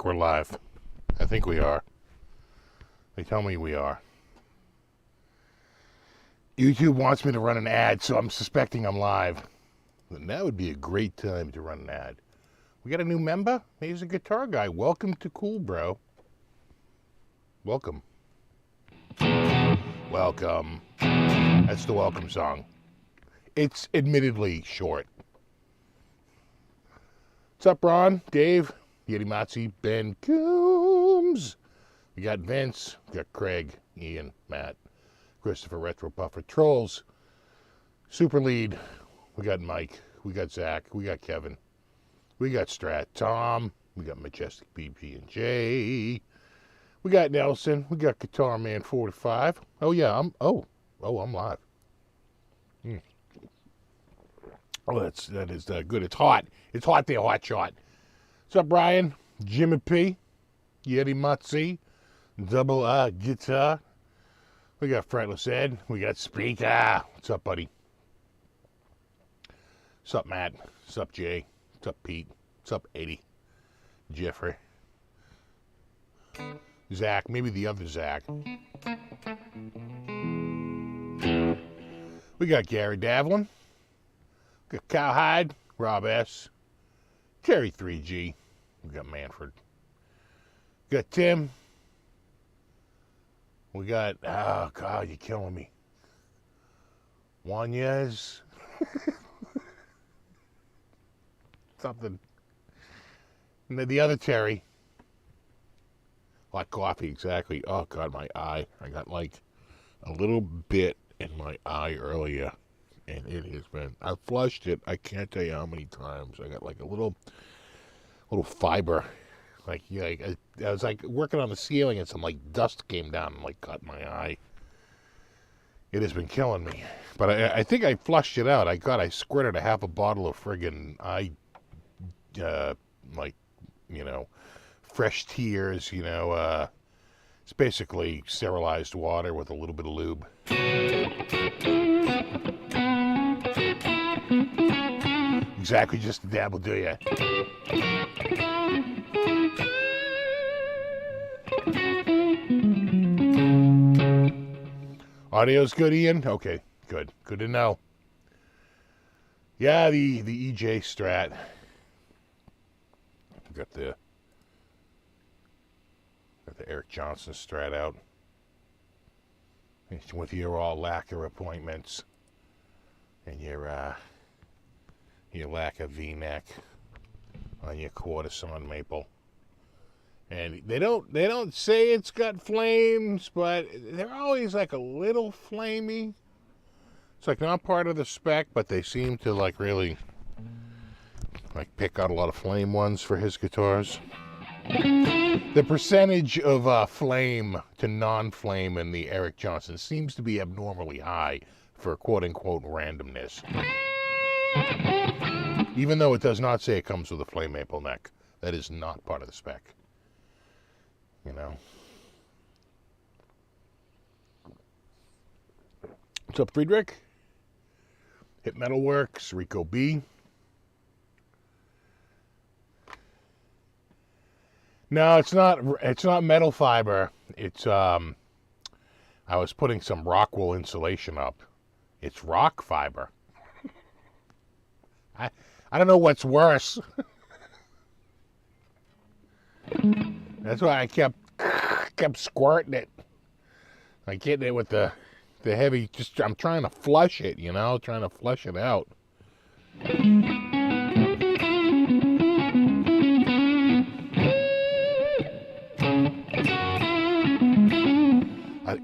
think we're live. I think we are. They tell me we are. YouTube wants me to run an ad, so I'm suspecting I'm live. And that would be a great time to run an ad. We got a new member? He's a guitar guy. Welcome to Cool Bro. Welcome. Welcome. That's the welcome song. It's admittedly short. What's up, Ron? Dave? Yeti Matzi? Ben Coombs? We got Vince. We got Craig. Ian. Matt. Christopher Retro Puffer. Trolls. Super Lead. We got Mike. We got Zach. We got Kevin. We got Strat. Tom. We got Majestic BP and J. We got Nelson. We got Guitar Man 45. Oh yeah, I'm live. Oh, that is good. It's hot. It's hot there, hot shot. What's up, Brian? Jimmy P. Yeti Matzi. Double R Guitar. We got Fretless Ed. We got Speaker. What's up, buddy? What's up, Matt? What's up, Jay? What's up, Pete? What's up, Eddie? Jeffrey. Zach. Maybe the other Zach. We got Gary Davlin. We got Cowhide. Rob S. Terry 3G. We got Manfred. We got Tim. We got, oh God, you're killing me. Wanez. Something. And then the other Terry. Hot coffee, exactly. Oh God, my eye. I got like a little bit in my eye earlier. And it has been, I flushed it. I can't tell you how many times. I got like a little fiber. Like, yeah, I was like working on the ceiling and some like dust came down and like caught my eye. It has been killing me. But I think I flushed it out. I squirted a half a bottle of friggin' fresh tears, it's basically sterilized water with a little bit of lube. Exactly, just a dab will do ya. Audio's good, Ian? Okay, good. Good to know. Yeah, the EJ Strat. Got the Eric Johnson Strat out. With your all lacquer appointments and your lack of V-neck on your quarter-sawn maple. And they don't say it's got flames, but they're always like a little flamey. It's like not part of the spec, but they seem to like really like pick out a lot of flame ones for his guitars. The percentage of flame to non-flame in the Eric Johnson seems to be abnormally high for quote-unquote randomness. Even though it does not say it comes with a flame maple neck. That is not part of the spec. What's up, Friedrich? Hit Metalworks, Rico B. No, it's not metal fiber. It's I was putting some rock wool insulation up. It's rock fiber. I don't know what's worse. That's why I kept squirting it. I get it with the heavy, I'm trying to flush it, trying to flush it out.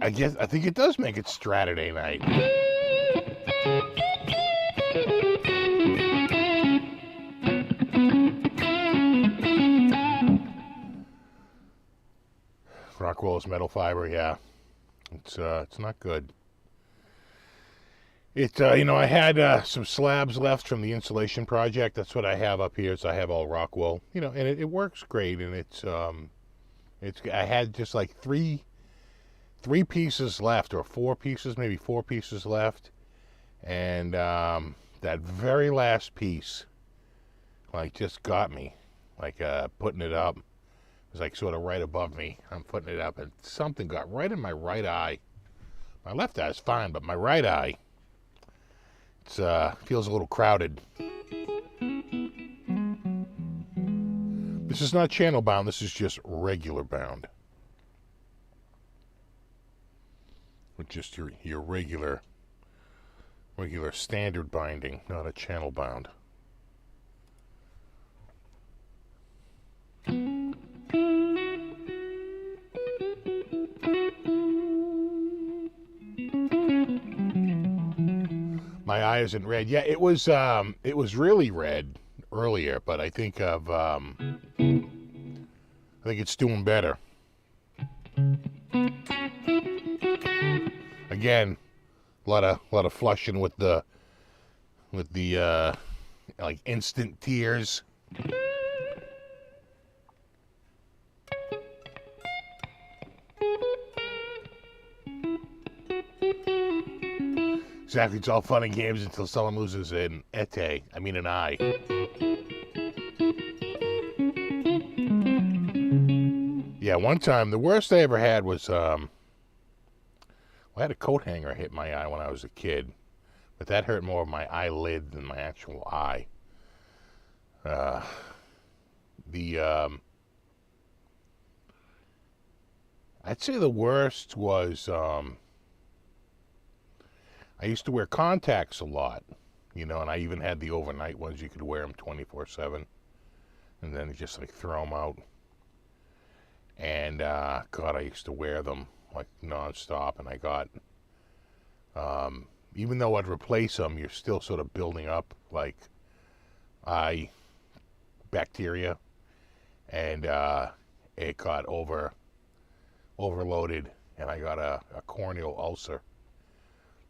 I think it does make it Saturday night. Rockwool's metal fiber, yeah. It's not good. I had some slabs left from the insulation project. That's what I have up here. So I have all Rockwool, and it works great. And I had just like three pieces left, or maybe four pieces left. And that very last piece, like, just got me. Like, putting it up. was like sort of right above me. I'm putting it up, and something got right in my right eye. My left eye is fine, but my right eye, it's feels a little crowded. This is not channel bound. This is just regular bound. With just your regular standard binding, not a channel bound. My eye isn't red. Yeah, it was really red earlier, but I think it's doing better. Again, a lot of flushing with the like instant tears. Exactly, it's all fun and games until someone loses an eye. Yeah, one time, the worst I ever had was, I had a coat hanger hit my eye when I was a kid, but that hurt more of my eyelid than my actual eye. I'd say the worst was, I used to wear contacts a lot, and I even had the overnight ones. You could wear them 24/7, and then just like throw them out. And God, I used to wear them like nonstop, and I got, even though I'd replace them, you're still sort of building up like eye bacteria, and it got overloaded, and I got a corneal ulcer.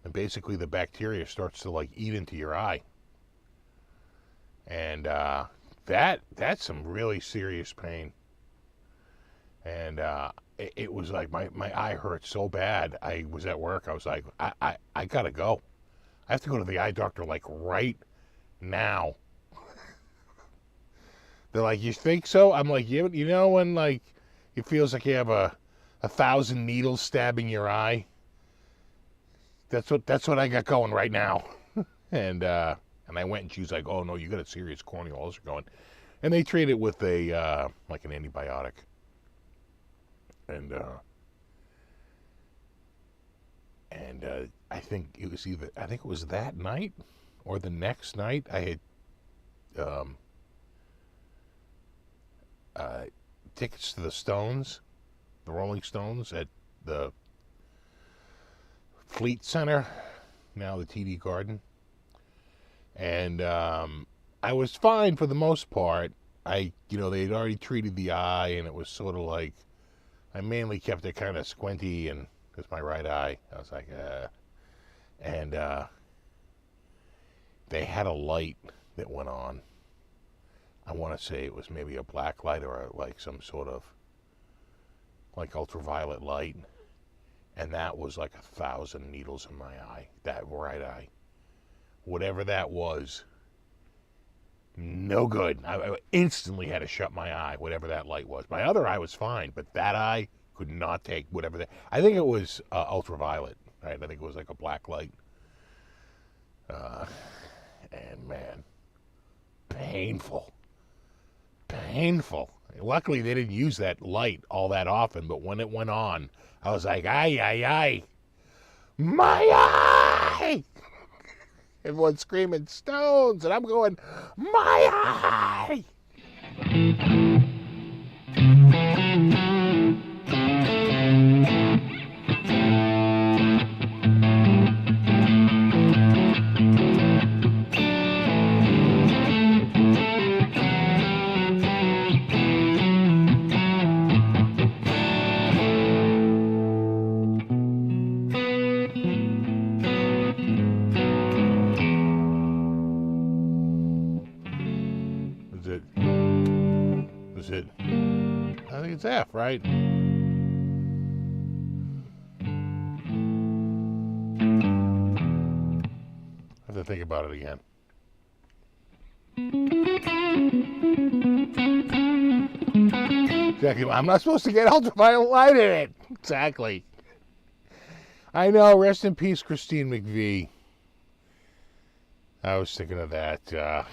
And basically the bacteria starts to like eat into your eye. And that's some really serious pain. And it was like my eye hurt so bad. I was at work. I was like, I gotta go. I have to go to the eye doctor like right now. They're like, you think so? I'm like, yeah, when like it feels like you have a 1,000 needles stabbing your eye. That's what I got going right now. And I went, and she was like, oh no, you got a serious corneal ulcer going. And they treat it with a like an antibiotic. And I think it was that night or the next night I had tickets to the Rolling Stones at the Fleet Center, now the TD Garden. And I was fine for the most part. They had already treated the eye, and it was sort of like, I mainly kept it kind of squinty, and because my right eye, I was like, and they had a light that went on. I want to say it was maybe a black light or like some sort of like ultraviolet light. And that was like 1,000 needles in my eye, that right eye. Whatever that was, no good. I instantly had to shut my eye, whatever that light was. My other eye was fine, but that eye could not take whatever that. I think it was ultraviolet, right? I think it was like a black light. And man, painful. Luckily, they didn't use that light all that often, but when it went on, I was like, ay, my eye! Everyone's screaming, Stones, and I'm going, my eye! Was it? I think it's F, right? I have to think about it again. Exactly. I'm not supposed to get ultraviolet light in it. Exactly. I know. Rest in peace, Christine McVie. I was thinking of that.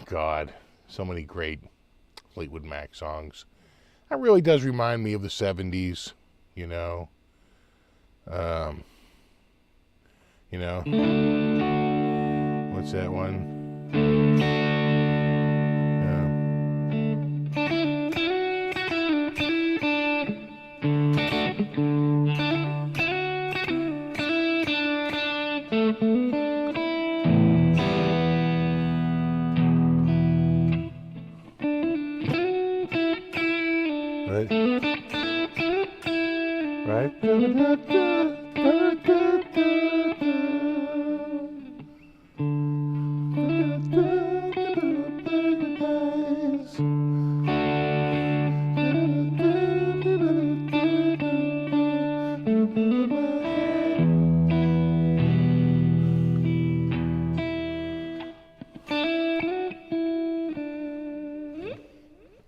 God, so many great Fleetwood Mac songs. That really does remind me of the 70s, you know. You know. What's that one? Right?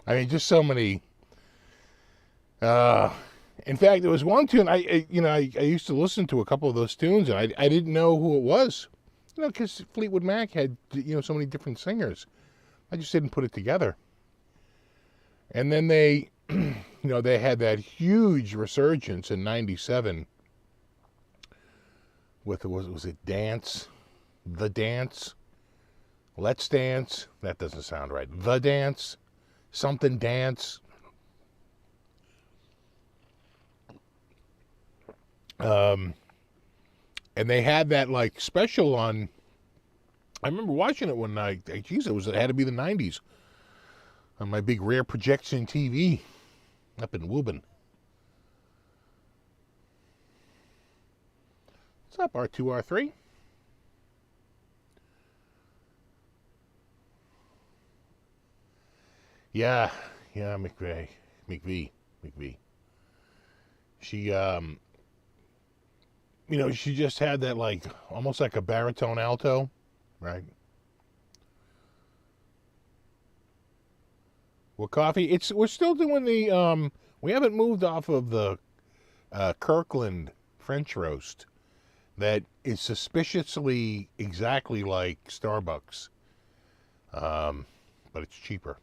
I mean, just so many. In fact, there was one tune I used to listen to a couple of those tunes, and I didn't know who it was, you know, because Fleetwood Mac had, you know, so many different singers. I just didn't put it together. And then they, you know, they had that huge resurgence in '97 with was it Dance, The Dance, Let's Dance. That doesn't sound right. The Dance, something Dance. And they had that like special on. I remember watching it one night. Geez, it had to be the '90s on my big rear projection TV up in Woburn. What's up, R2, R3? Yeah, McVie. She, you know, she just had that like almost like a baritone alto, right? What coffee? We're still doing the we haven't moved off of the Kirkland French roast that is suspiciously exactly like Starbucks, but it's cheaper.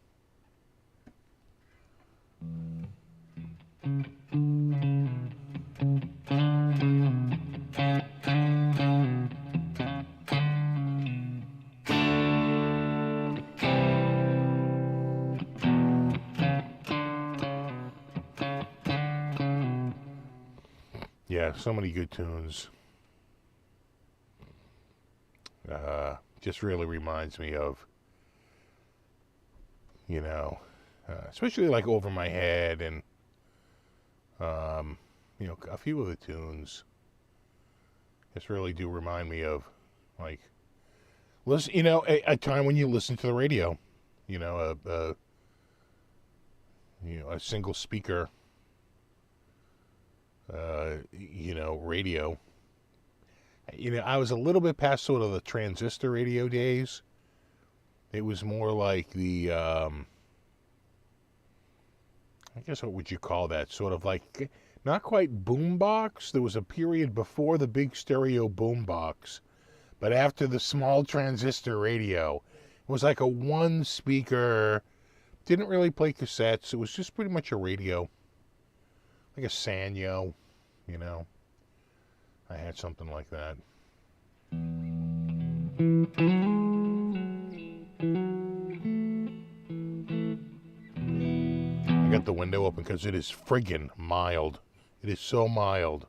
Yeah, so many good tunes. Just really reminds me of, you know, especially like Over My Head and, you know, a few of the tunes just really do remind me of, like, listen, you know, a time when you listen to the radio, you know, a single speaker, you know, radio. You know, I was a little bit past sort of the transistor radio days. It was more like the, I guess what would you call that? Sort of like, not quite boombox. There was a period before the big stereo boombox, but after the small transistor radio. It was like a one speaker, didn't really play cassettes. It was just pretty much a radio. Like a Sanyo, you know. I had something like that. I got the window open because it is friggin' mild. It is so mild.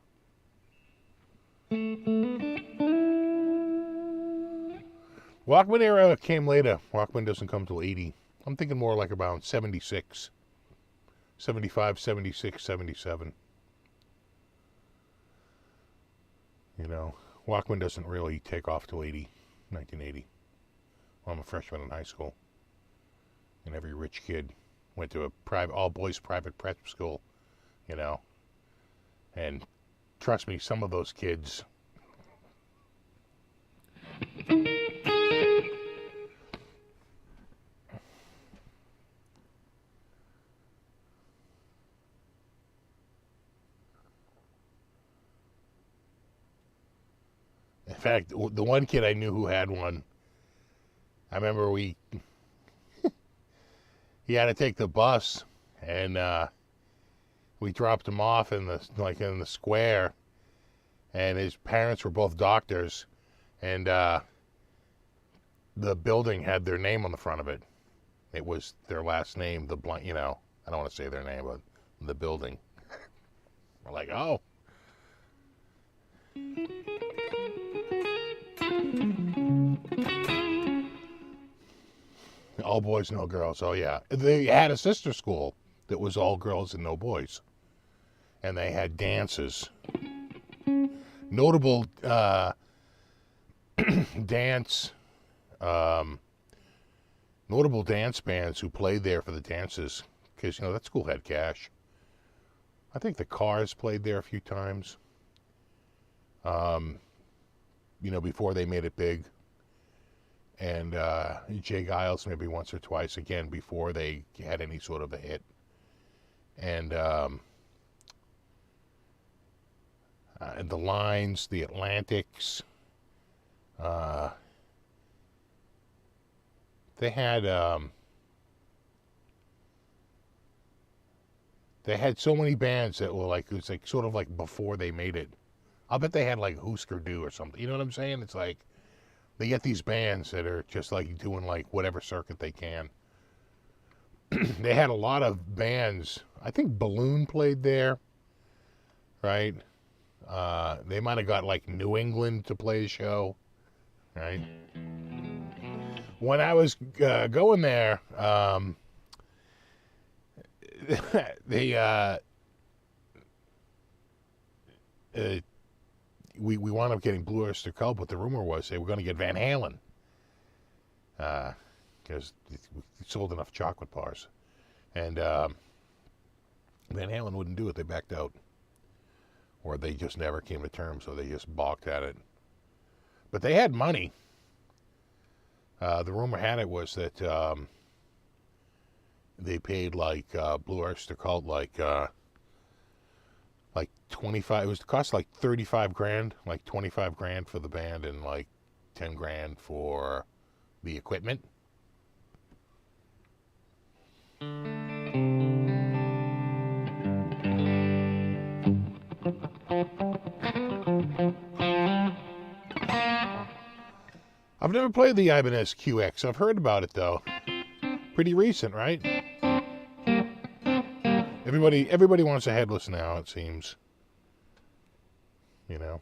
Walkman era came later. Walkman doesn't come till 80. I'm thinking more like around 76. 75, 76, 77. You know, Walkman doesn't really take off till 1980. Well, I'm a freshman in high school. And every rich kid went to a all-boys private prep school, you know. And trust me, some of those kids... fact, the one kid I knew who had one, I remember he had to take the bus, and we dropped him off in the square, and his parents were both doctors, and the building had their name on the front of it. It was their last name, I don't want to say their name, but the building. We're like, oh. All boys, no girls. Oh, yeah. They had a sister school that was all girls and no boys. And they had dances. Notable notable dance bands who played there for the dances, because, that school had cash. I think the Cars played there a few times, before they made it big. And Jay Giles maybe once or twice, again, before they had any sort of a hit. And the Lines, the Atlantics, they had so many bands that were like, it was like sort of like before they made it. I'll bet they had like Husker Du or something. You know what I'm saying? It's like they get these bands that are just like doing like whatever circuit they can. They had a lot of bands. I think Balloon played there, right? They might have got like New England to play a show, right? When I was going there, we wound up getting Blue Oyster Cult, but the rumor was they were going to get Van Halen, because we sold enough chocolate bars, and Van Halen wouldn't do it. They backed out, or they just never came to terms, so they just balked at it. But they had money. The rumor had it was that they paid like Blue Oyster Cult like 25. It was cost like 35 grand, like 25 grand for the band, and like 10 grand for the equipment. I've never played the Ibanez QX. I've heard about it though. Pretty recent, right? Everybody wants a headless now, it seems. Yeah,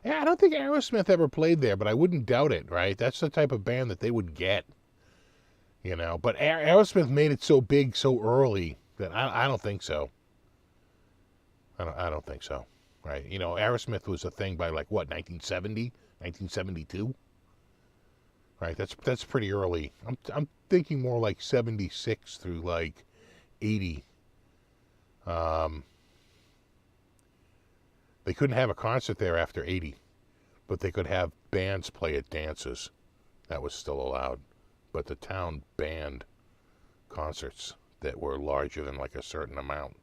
I don't think Aerosmith ever played there, but I wouldn't doubt it, right? That's the type of band that they would get. But Aerosmith made it so big so early that I don't think so. I don't think so, right? Aerosmith was a thing by like what, 1970, 1972, right? That's pretty early. I'm thinking more like 76 through like 80. They couldn't have a concert there after 80, but they could have bands play at dances. That was still allowed. But the town banned concerts that were larger than like a certain amount,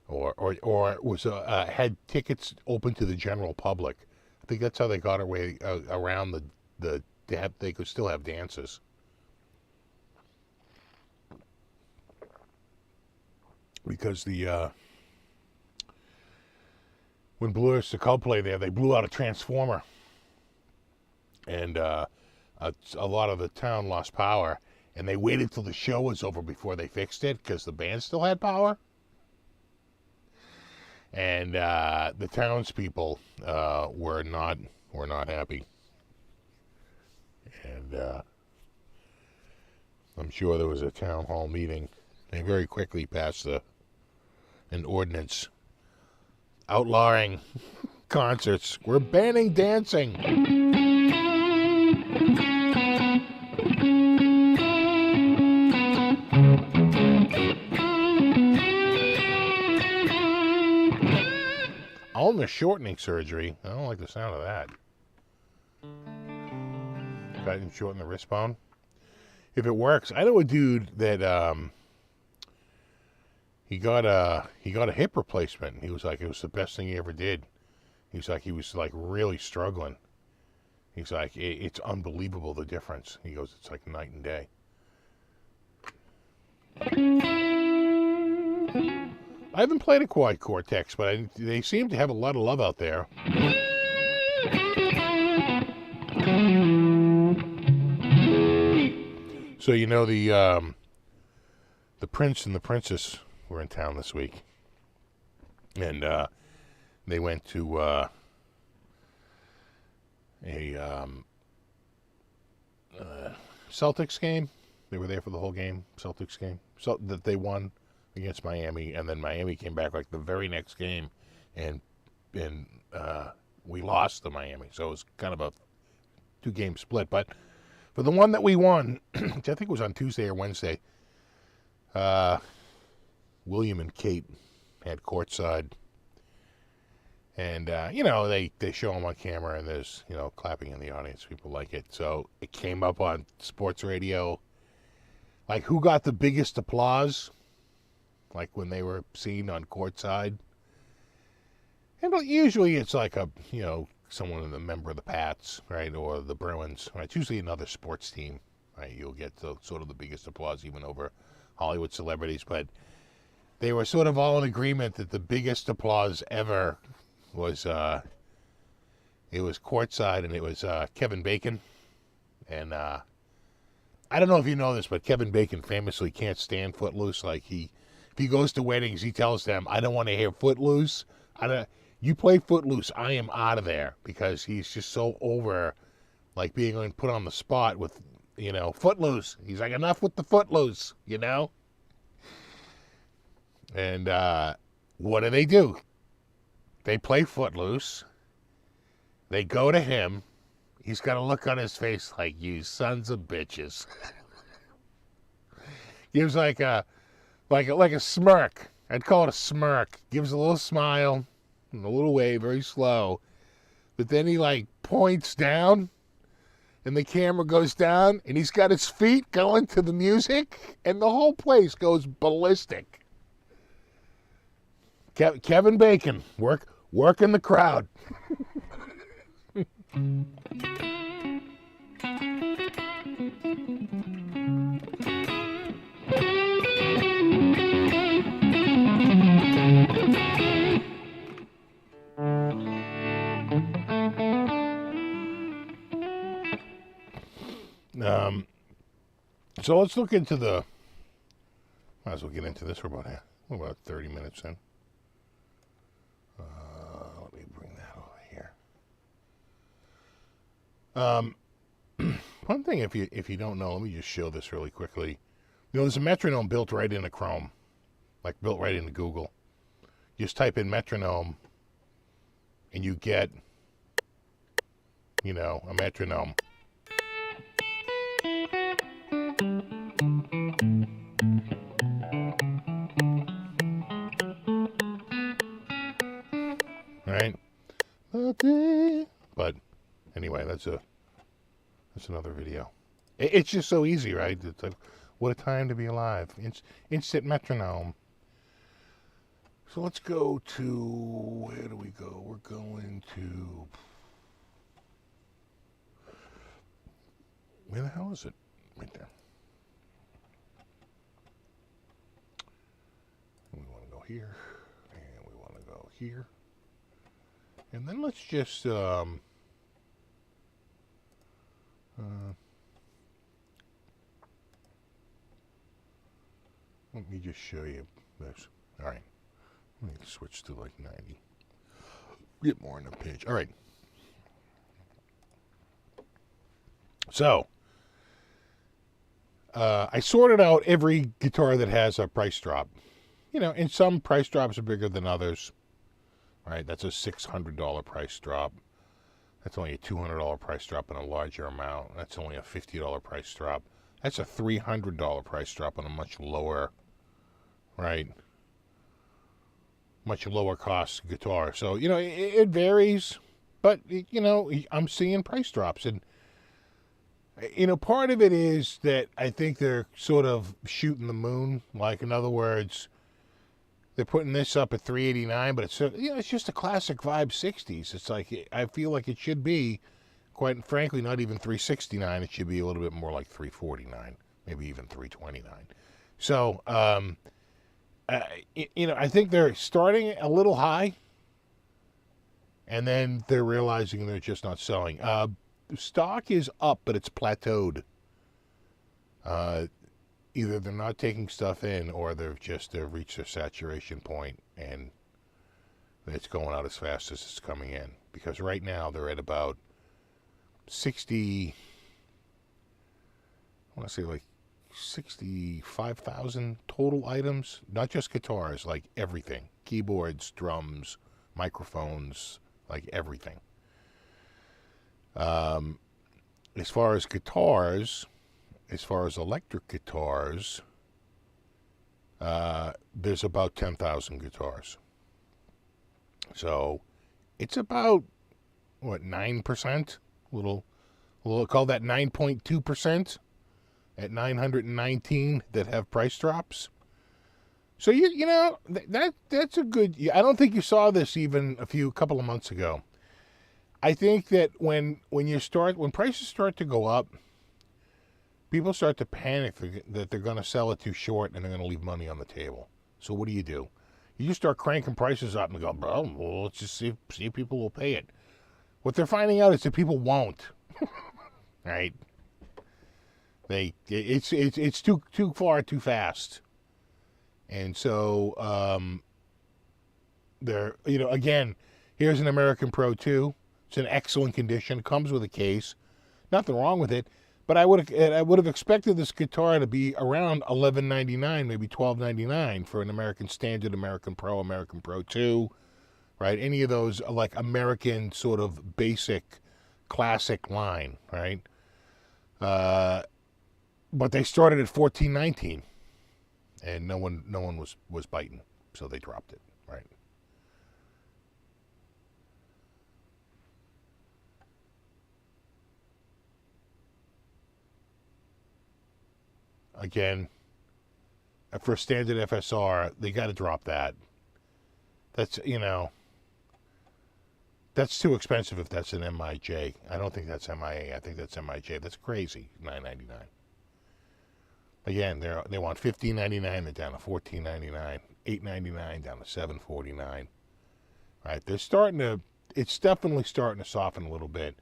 or was had tickets open to the general public. I think that's how they got away around they could still have dances. Because when Blue Oyster Cult played there, they blew out a transformer, and a lot of the town lost power, and they waited till the show was over before they fixed it because the band still had power. And the townspeople were not happy, and I'm sure there was a town hall meeting. They very quickly passed an ordinance outlawing concerts. We're banning dancing. Ulnar shortening surgery. I don't like the sound of that. Cut and shorten the wrist bone. If it works, I know a dude that he got a hip replacement. He was like, it was the best thing he ever did. He was like really struggling, He's like, it's unbelievable the difference. He goes, it's like night and day. I haven't played a Quad Cortex, but they seem to have a lot of love out there. So you know the prince and the princess were in town this week, and they went to a Celtics game. They were there for the whole game, Celtics game, so that they won against Miami, and then Miami came back like the very next game, and we lost to Miami, so it was kind of a 2-game split. But for the one that we won, which I think was on Tuesday or Wednesday, William and Kate had courtside, and they show them on camera, and there's clapping in the audience. People like it, so it came up on sports radio, like who got the biggest applause, like when they were seen on courtside. And usually it's like someone in the member of the Pats, right, or the Bruins. Right? It's usually another sports team, right? You'll get sort of the biggest applause even over Hollywood celebrities. But they were sort of all in agreement that the biggest applause ever was it was courtside, and it was Kevin Bacon. And I don't know if you know this, but Kevin Bacon famously can't stand Footloose. Like if he goes to weddings, he tells them, "I don't want to hear Footloose. You play Footloose, I am out of there," because he's just so over, like being put on the spot with, Footloose. He's like, enough with the Footloose, And what do? They play Footloose. They go to him. He's got a look on his face like, "You sons of bitches." Gives like a smirk. I'd call it a smirk. Gives a little smile and a little wave, very slow. But then he points down, and the camera goes down, and he's got his feet going to the music, and the whole place goes ballistic. Kevin Bacon, working the crowd. So let's look into might as well get into this for about 30 minutes in. Let me bring that over here. One thing, if you don't know, let me just show this really quickly. There's a metronome built right into Chrome, like built right into Google. You just type in metronome, and you get, a metronome. Right? But anyway, that's another video. It's just so easy, right? It's like, what a time to be alive. Instant metronome. So let's go to, where do we go? We're going to, where the hell is it? Right there. We want to go here, and we want to go here. And then let's just, let me just show you this. All right. Let me switch to 90. Get more on the page. All right. So, I sorted out every guitar that has a price drop. And some price drops are bigger than others. Right, that's a $600 price drop. That's only a $200 price drop in a larger amount. That's only a $50 price drop. That's a $300 price drop on a much lower, right? Much lower cost guitar. So, it varies, but, I'm seeing price drops. And, part of it is that I think they're sort of shooting the moon. Like, in other words, they're putting this up at $389, but it's just a classic Vibe 60s. It's like, I feel like it should be quite frankly, not even $369. It should be a little bit more like $349, maybe even $329. So, I think they're starting a little high, and then they're realizing they're just not selling. Stock is up, but it's plateaued. Either they're not taking stuff in, or they've reached their saturation point, and it's going out as fast as it's coming in. Because right now they're at about 60. I want to say like 65,000 total items, not just guitars, like everything, keyboards, drums, microphones, like everything. As far as guitars. As far as electric guitars, there's about 10,000 guitars. So it's about, 9%? We'll call that 9.2% at 919 that have price drops. So, that's a good... I don't think you saw this even a couple of months ago. I think that when prices start to go up, people start to panic that they're going to sell it too short and they're going to leave money on the table. So what do? You just start cranking prices up and go, well, let's just see if people will pay it. What they're finding out is that people won't. Right? It's too far, too fast. And so, again, here's an American Pro 2. It's in excellent condition. Comes with a case. Nothing wrong with it. But I would have expected this guitar to be around $11.99, maybe $12.99 for an American Standard, American Pro 2, right? Any of those like American sort of basic, classic line, right? But they started at $14.19, and no one was biting, so they dropped it, right? Again, for a standard FSR, they got to drop that. That's, that's too expensive if that's an MIJ. I don't think that's MIA. I think that's MIJ. That's crazy, $9.99. Again, they want $15.99. They're down to $14.99. $8.99 down to $7.49. Right? It's definitely starting to soften a little bit.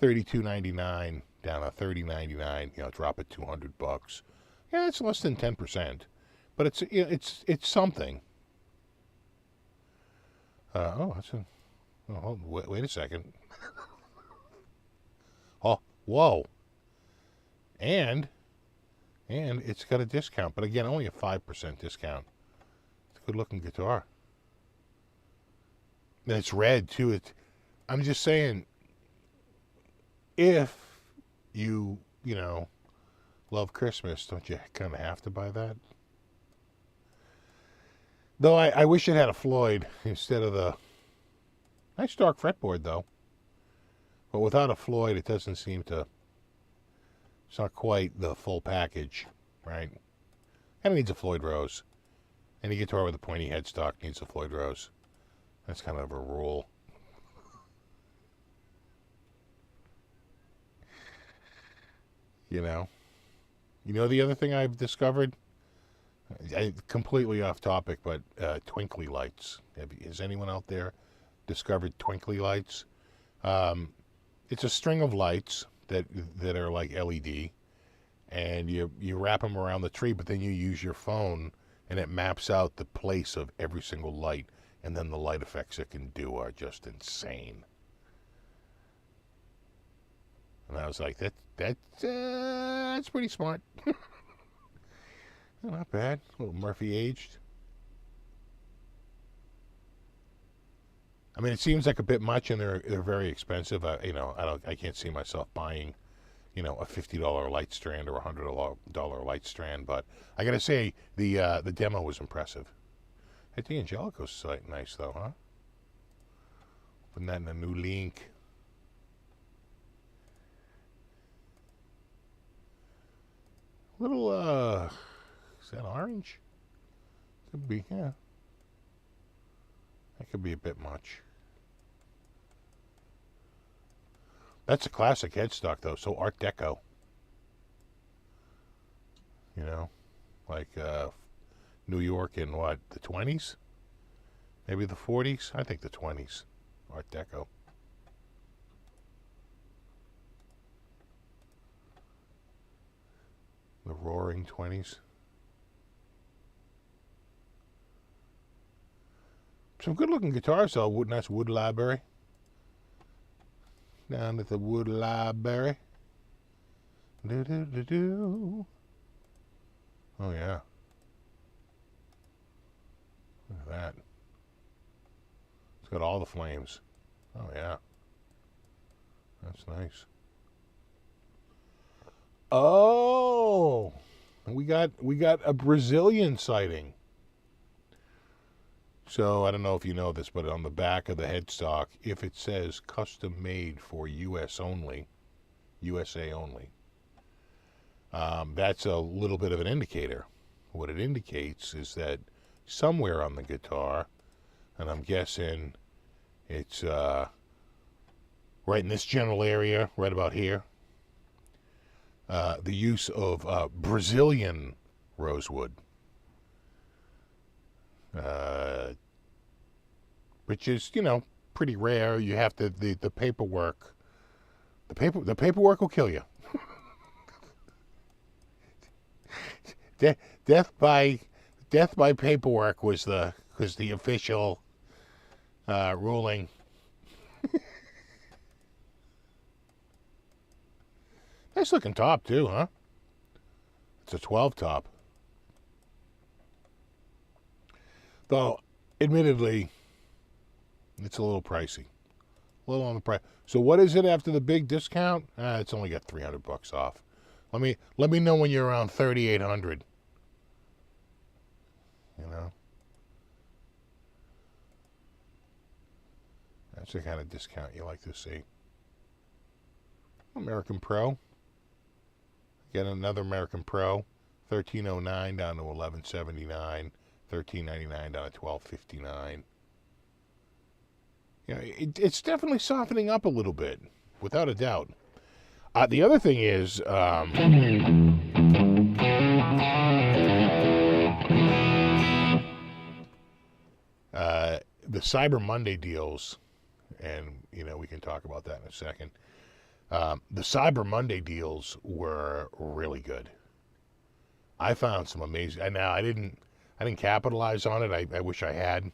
$32.99 down to $30.99. Drop it $200. Yeah, it's less than 10%, but it's something. Wait a second. Oh, whoa. And it's got a discount, but again, only a 5% discount. It's a good-looking guitar. And it's red too. I'm just saying, if you love Christmas, don't you kind of have to buy that? Though I wish it had a Floyd instead of the... Nice dark fretboard, though. But without a Floyd, it doesn't seem to... It's not quite the full package, right? And it needs a Floyd Rose. Any guitar with a pointy headstock needs a Floyd Rose. That's kind of a rule. The other thing I've discovered, completely off topic, but twinkly lights. Has anyone out there discovered twinkly lights? It's a string of lights that are like LED, and you wrap them around the tree, but then you use your phone, and it maps out the place of every single light, and then the light effects it can do are just insane. And I was like, that's pretty smart. Not bad. A little Murphy aged. I mean, it seems like a bit much, and they're very expensive. I can't see myself buying, a $50 light strand or $100 light strand. But I gotta say, the demo was impressive. Hey, the Angelico's nice though, huh? Putting that in a new link. Little, is that orange? Could be, yeah. That could be a bit much. That's a classic headstock, though. So Art Deco. You know, like New York in what, the 20s? Maybe the 40s? I think the 20s. Art Deco. The Roaring 20s. Some good-looking guitars, though. Nice wood library. Down at the wood library. Do. Oh, yeah. Look at that. It's got all the flames. Oh, yeah. That's nice. Oh! We got a Brazilian sighting. So, I don't know if you know this, but on the back of the headstock, if it says custom made for USA only, that's a little bit of an indicator. What it indicates is that somewhere on the guitar, and I'm guessing it's right in this general area, right about here, the use of Brazilian rosewood. Which is, pretty rare. You have to the paperwork. The paperwork will kill you. Death by paperwork was the official ruling. Nice looking top too, huh? It's a 12 top. Though, admittedly, it's a little pricey. A little on the price. So what is it after the big discount? It's only got $300 off. Let me know when you're around 3,800. That's the kind of discount you like to see. American Pro. Get another American Pro. $1,309 down to $1,179. $1,399 down to $1,259. It's definitely softening up a little bit, without a doubt. The other thing is, the Cyber Monday deals, and we can talk about that in a second. The Cyber Monday deals were really good. I found some amazing. Now I didn't capitalize on it. I wish I had.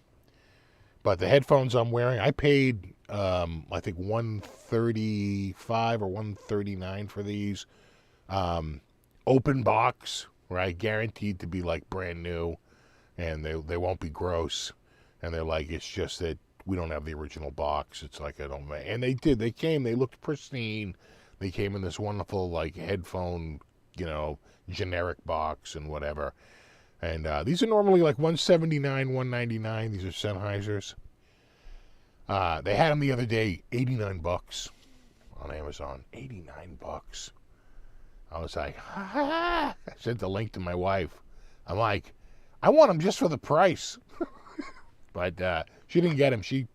But the headphones I'm wearing, I paid I think $135 or $139 for these. Open box, right? Guaranteed to be like brand new, and they won't be gross. And they're like, it's just that we don't have the original box. It's like I don't. And they did. They came. They looked pristine. They came in this wonderful like headphone, generic box and whatever. And these are normally like $179, $199. These are Sennheisers. They had them the other day, $89 on Amazon. $89. I was like, ha. I sent the link to my wife. I'm like, I want them just for the price. But she didn't get them. She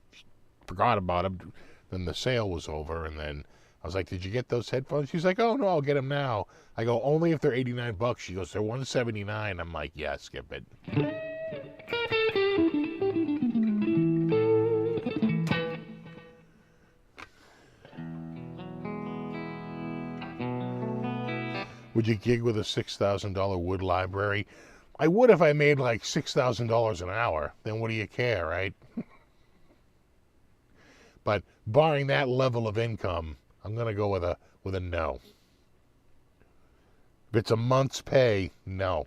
forgot about them. Then the sale was over, and then I was like, did you get those headphones? She's like, oh, no, I'll get them now. I go, only if they're $89. She goes, they're $179. I'm like, yeah, skip it. Would you gig with a $6,000 wood library? I would if I made like $6,000 an hour. Then what do you care, right? But barring that level of income, I'm going to go with a no. If it's a month's pay, no.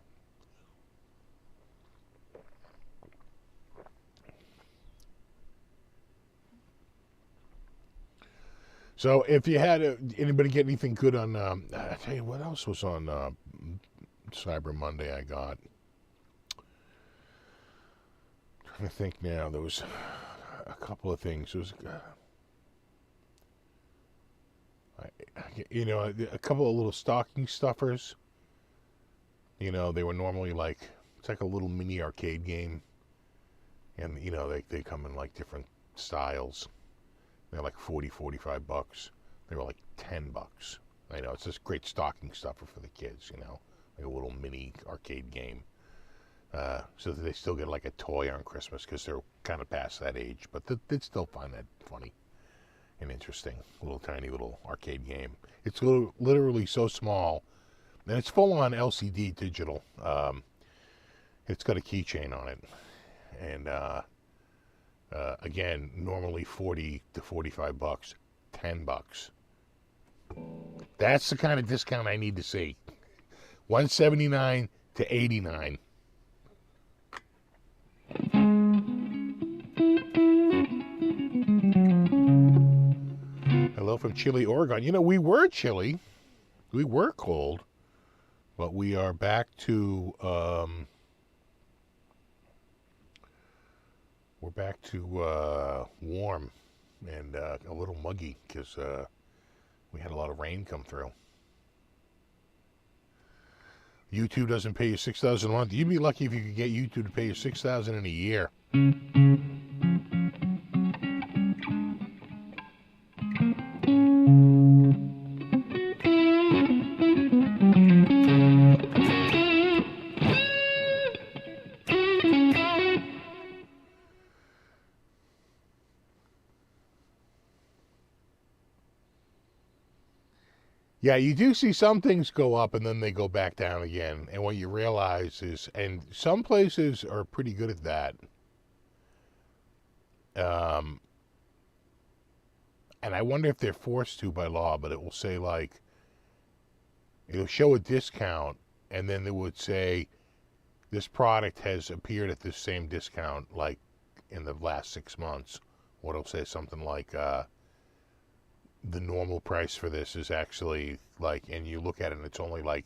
So if you had anybody get anything good on, I tell you what else was on Cyber Monday I got. I'm trying to think now. There was a couple of things. There was, a couple of little stocking stuffers. They were normally like, it's like a little mini arcade game. And, they come in like different styles. They're like $40, $45. They were like $10. I know, it's just great stocking stuffer for the kids, you know, like a little mini arcade game. So that they still get like a toy on Christmas because they're kind of past that age, but they'd still find that funny and interesting. Little tiny little arcade game. It's literally so small, and it's full on LCD digital. It's got a keychain on it, and again, normally $40 to $45, $10. That's the kind of discount I need to see. $179 to $89. Hello from chilly Oregon. You know, we were chilly. We were cold. But we are back to warm and a little muggy because we had a lot of rain come through. YouTube doesn't pay you $6,000 a month. You'd be lucky if you could get YouTube to pay you $6,000 in a year. Yeah, you do see some things go up and then they go back down again. And what you realize is, and some places are pretty good at that. And I wonder if they're forced to by law, but it will say like, it'll show a discount and then it would say, this product has appeared at this same discount like in the last 6 months. Or it'll say something like, the normal price for this is actually like, and you look at it and it's only like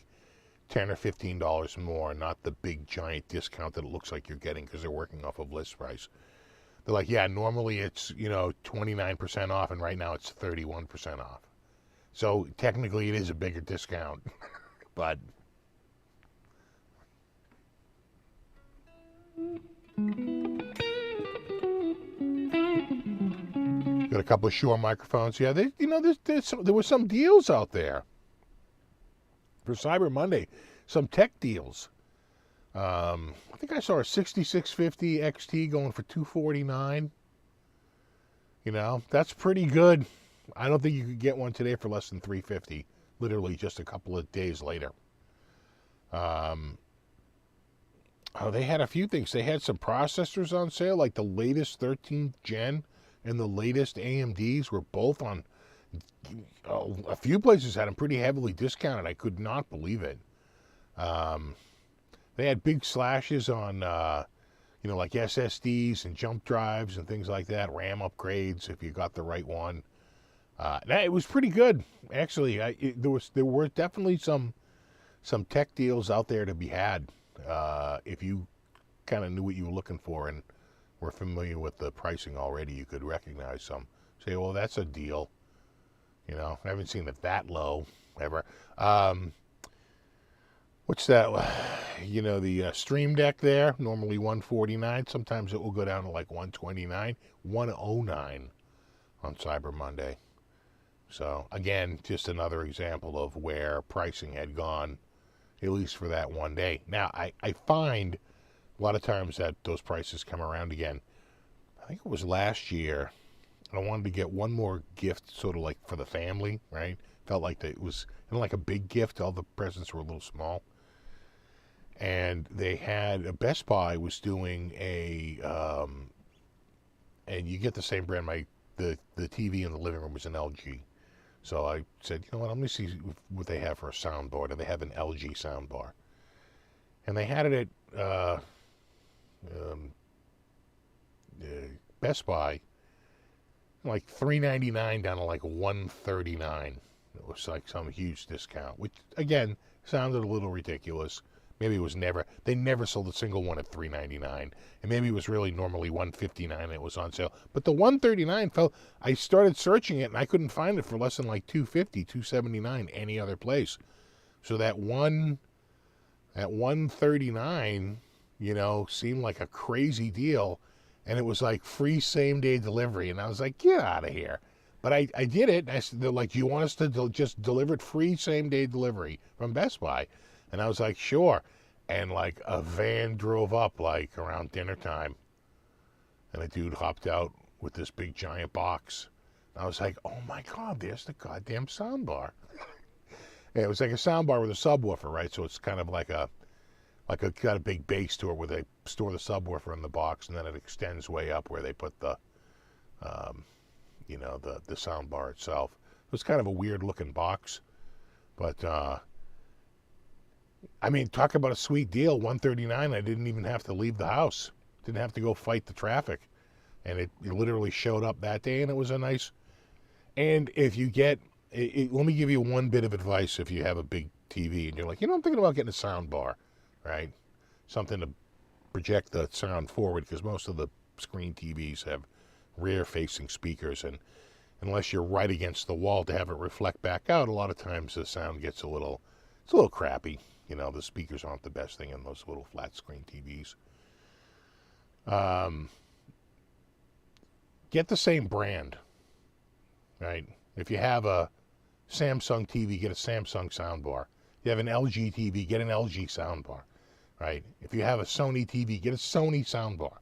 $10 or $15 more, not the big giant discount that it looks like you're getting because they're working off of list price. They're like, yeah, normally it's, 29% off, and right now it's 31% off. So technically it is a bigger discount, but got a couple of Shure microphones. Yeah, there were some deals out there for Cyber Monday. Some tech deals. I think I saw a 6650 XT going for $249. That's pretty good. I don't think you could get one today for less than $350. Literally just a couple of days later. They had a few things. They had some processors on sale, like the latest 13th gen and the latest AMDs were both on. A few places had them pretty heavily discounted. I could not believe it. They had big slashes on, like SSDs and jump drives and things like that, RAM upgrades if you got the right one. It was pretty good, actually. There were definitely some tech deals out there to be had if you kind of knew what you were looking for and were familiar with the pricing already. You could recognize some. Say, well, that's a deal. I haven't seen it that low ever. What's that? The Stream Deck there, normally $149. Sometimes it will go down to like $129, $109 on Cyber Monday. So, again, just another example of where pricing had gone, at least for that one day. Now, I find a lot of times that those prices come around again. I think it was last year. I wanted to get one more gift, sort of like for the family, right? Felt like it was like a big gift. All the presents were a little small. And they had, Best Buy was doing and you get the same brand. The TV in the living room was an LG. So I said, you know what, I'm going to see what they have for a soundbar. And they have an LG soundbar. And they had it at Best Buy, like $399 down to like $139. It was like some huge discount, which again sounded a little ridiculous. Maybe it was they never sold a single one at $399, and maybe it was really normally $159 and it was on sale. But the $139 I started searching it and I couldn't find it for less than like $250, $279 any other place. So that $139, seemed like a crazy deal. And it was like free same-day delivery. And I was like, get out of here. But I did it. They're like, "Do you want us to just deliver it free, same day delivery from Best Buy?" And I was like, "Sure." And like a van drove up like around dinner time, and a dude hopped out with this big giant box. And I was like, "Oh my God, there's the goddamn soundbar." And it was like a soundbar with a subwoofer, right? So it's kind of got a big base to it where they store the subwoofer in the box, and then it extends way up where they put the the sound bar itself. It was kind of a weird looking box, but I mean, talk about a sweet deal. $139. I didn't even have to leave the house. Didn't have to go fight the traffic, and it literally showed up that day, and it was a nice. And if you get, let me give you one bit of advice. If you have a big TV and you're like, I'm thinking about getting a sound bar, right? Something to project the sound forward, because most of the screen TVs have rear-facing speakers, and unless you're right against the wall to have it reflect back out, a lot of times the sound gets a little crappy. The speakers aren't the best thing in those little flat screen TVs. Get the same brand, right? If you have a Samsung TV, get a Samsung soundbar. If you have an LG TV, get an LG soundbar, right? If you have a Sony TV, get a Sony soundbar.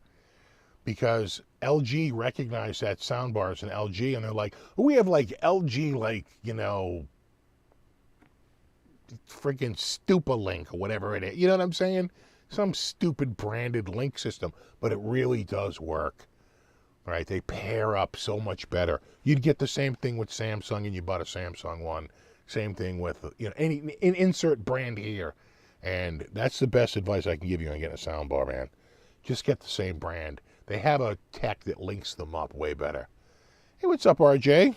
Because LG recognized that soundbar as an LG, and they're like, we have like LG, freaking Stupa-Link or whatever it is. You know what I'm saying? Some stupid branded link system, but it really does work. Right? They pair up so much better. You'd get the same thing with Samsung, and you bought a Samsung one. Same thing with any insert brand here, and that's the best advice I can give you on getting a soundbar, man. Just get the same brand. They have a tech that links them up way better. Hey, what's up, RJ?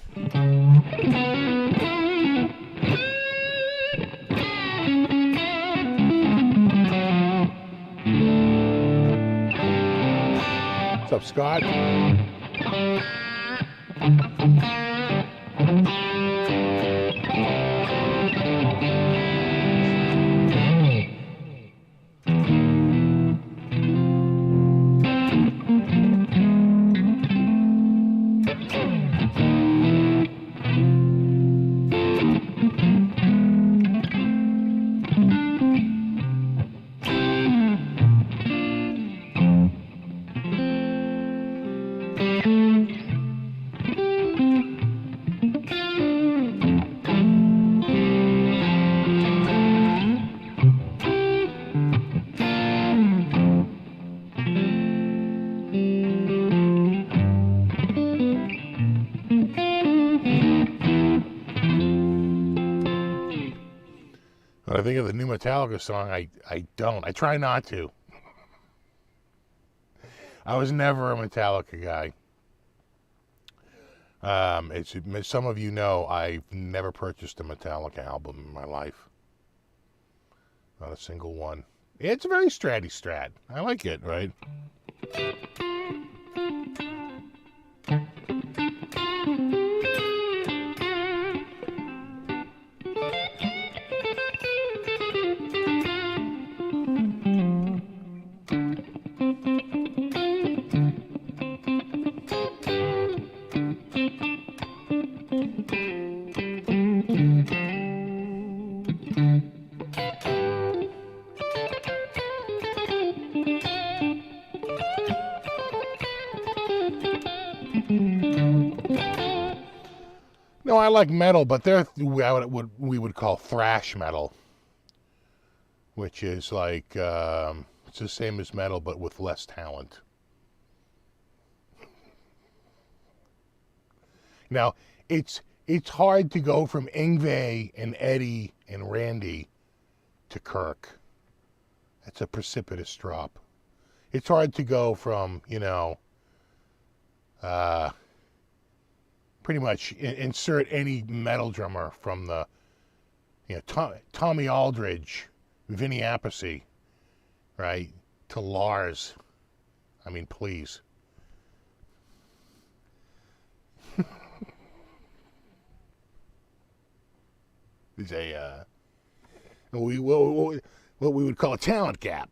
What's up, Scott? When I think of the new Metallica song, I don't. I try not to. I was never a Metallica guy. Some of you know I've never purchased a Metallica album in my life. Not a single one. It's a very stratty strat. I like it, right? No, I like metal, but they're what we would call thrash metal, which is like it's the same as metal but with less talent. Now, it's hard to go from Yngwie and Eddie and Randy to Kirk. That's a precipitous drop. It's hard to go from, pretty much insert any metal drummer from the, Tommy Aldridge, Vinny Appice, right, to Lars. I mean, please. There's a what we would call a talent gap.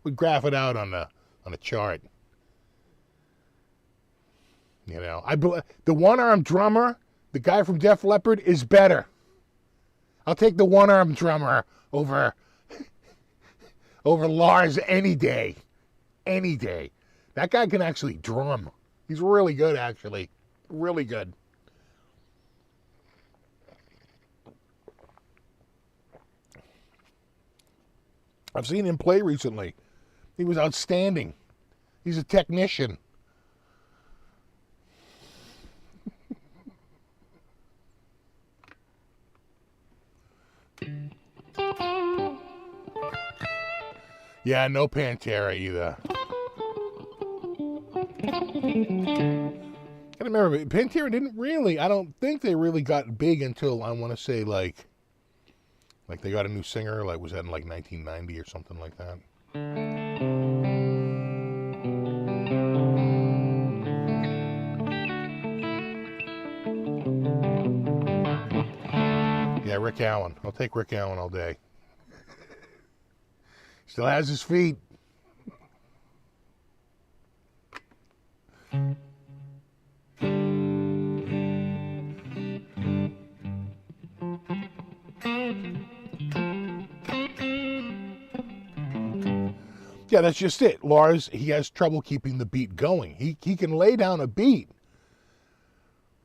We graph it out on a chart. You know, the one-armed drummer, the guy from Def Leppard, is better. I'll take the one-armed drummer over Lars any day. Any day. That guy can actually drum. He's really good, actually. Really good. I've seen him play recently. He was outstanding. He's a technician. Yeah, no Pantera either. I remember, Pantera didn't really, I don't think they really got big until, I want to say, like they got a new singer, like, was that in, like, 1990 or something like that? Yeah, Rick Allen. I'll take Rick Allen all day. Still has his feet. Yeah, that's just it. Lars, he has trouble keeping the beat going. He can lay down a beat.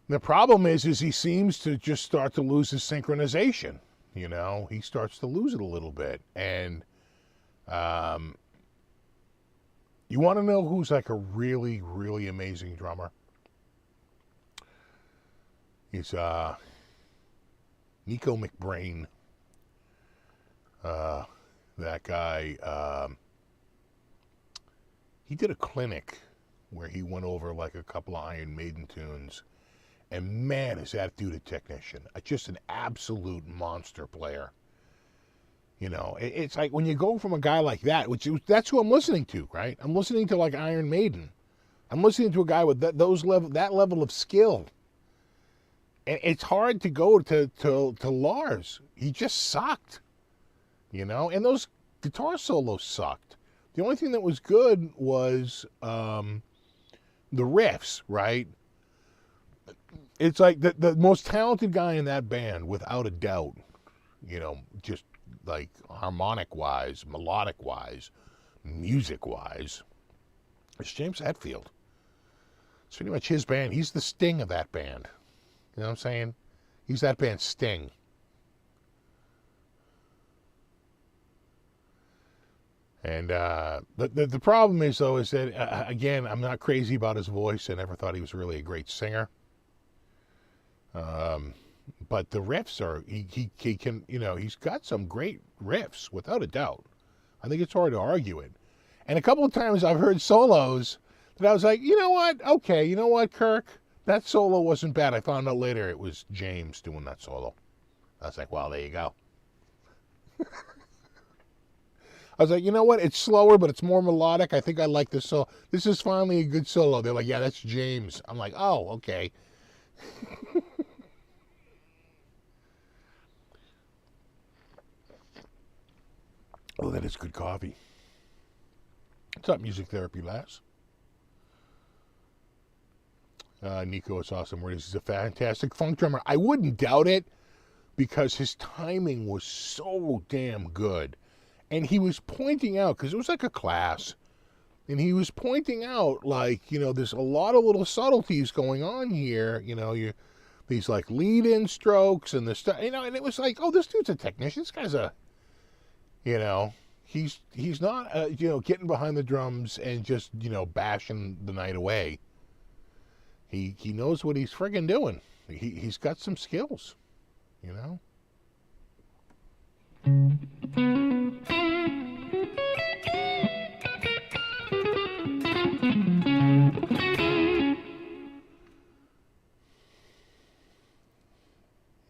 The problem is he seems to just start to lose his synchronization. You know, he starts to lose it a little bit. And you want to know who's like a really, really amazing drummer? He's Nico McBrain. That guy, he did a clinic where he went over like a couple of Iron Maiden tunes. And man, is that dude a technician. Just an absolute monster player. You know, it's like when you go from a guy like that, that's who I'm listening to, right? I'm listening to like Iron Maiden. I'm listening to a guy with that level of skill. And it's hard to go to Lars. He just sucked. You know, and those guitar solos sucked. The only thing that was good was the riffs, right? It's like the most talented guy in that band, without a doubt, you know, just like harmonic-wise, melodic-wise, music-wise, is James Hetfield. It's pretty much his band. He's the Sting of that band. You know what I'm saying? He's that band's Sting. And the problem is, though, is that, again, I'm not crazy about his voice. I never thought he was really a great singer. But the riffs are, he can, you know, he's got some great riffs, without a doubt. I think it's hard to argue it. And a couple of times I've heard solos that I was like, you know what? Okay, you know what, Kirk? That solo wasn't bad. I found out later it was James doing that solo. I was like, well, there you go. I was like, you know what? It's slower, but it's more melodic. I think I like this solo. This is finally a good solo. They're like, yeah, that's James. I'm like, oh, okay. Oh, that is good coffee. What's up, Music Therapy Lass? Nico is awesome. He's a fantastic funk drummer. I wouldn't doubt it, because his timing was so damn good. And he was pointing out, because it was like a class, and he was pointing out, like, you know, there's a lot of little subtleties going on here. You know, these like lead-in strokes and the stuff, you know, and it was like, oh, this dude's a technician. This guy's a, you know, he's not, you know, getting behind the drums and just, you know, bashing the night away. He knows what he's friggin' doing. He's got some skills, you know.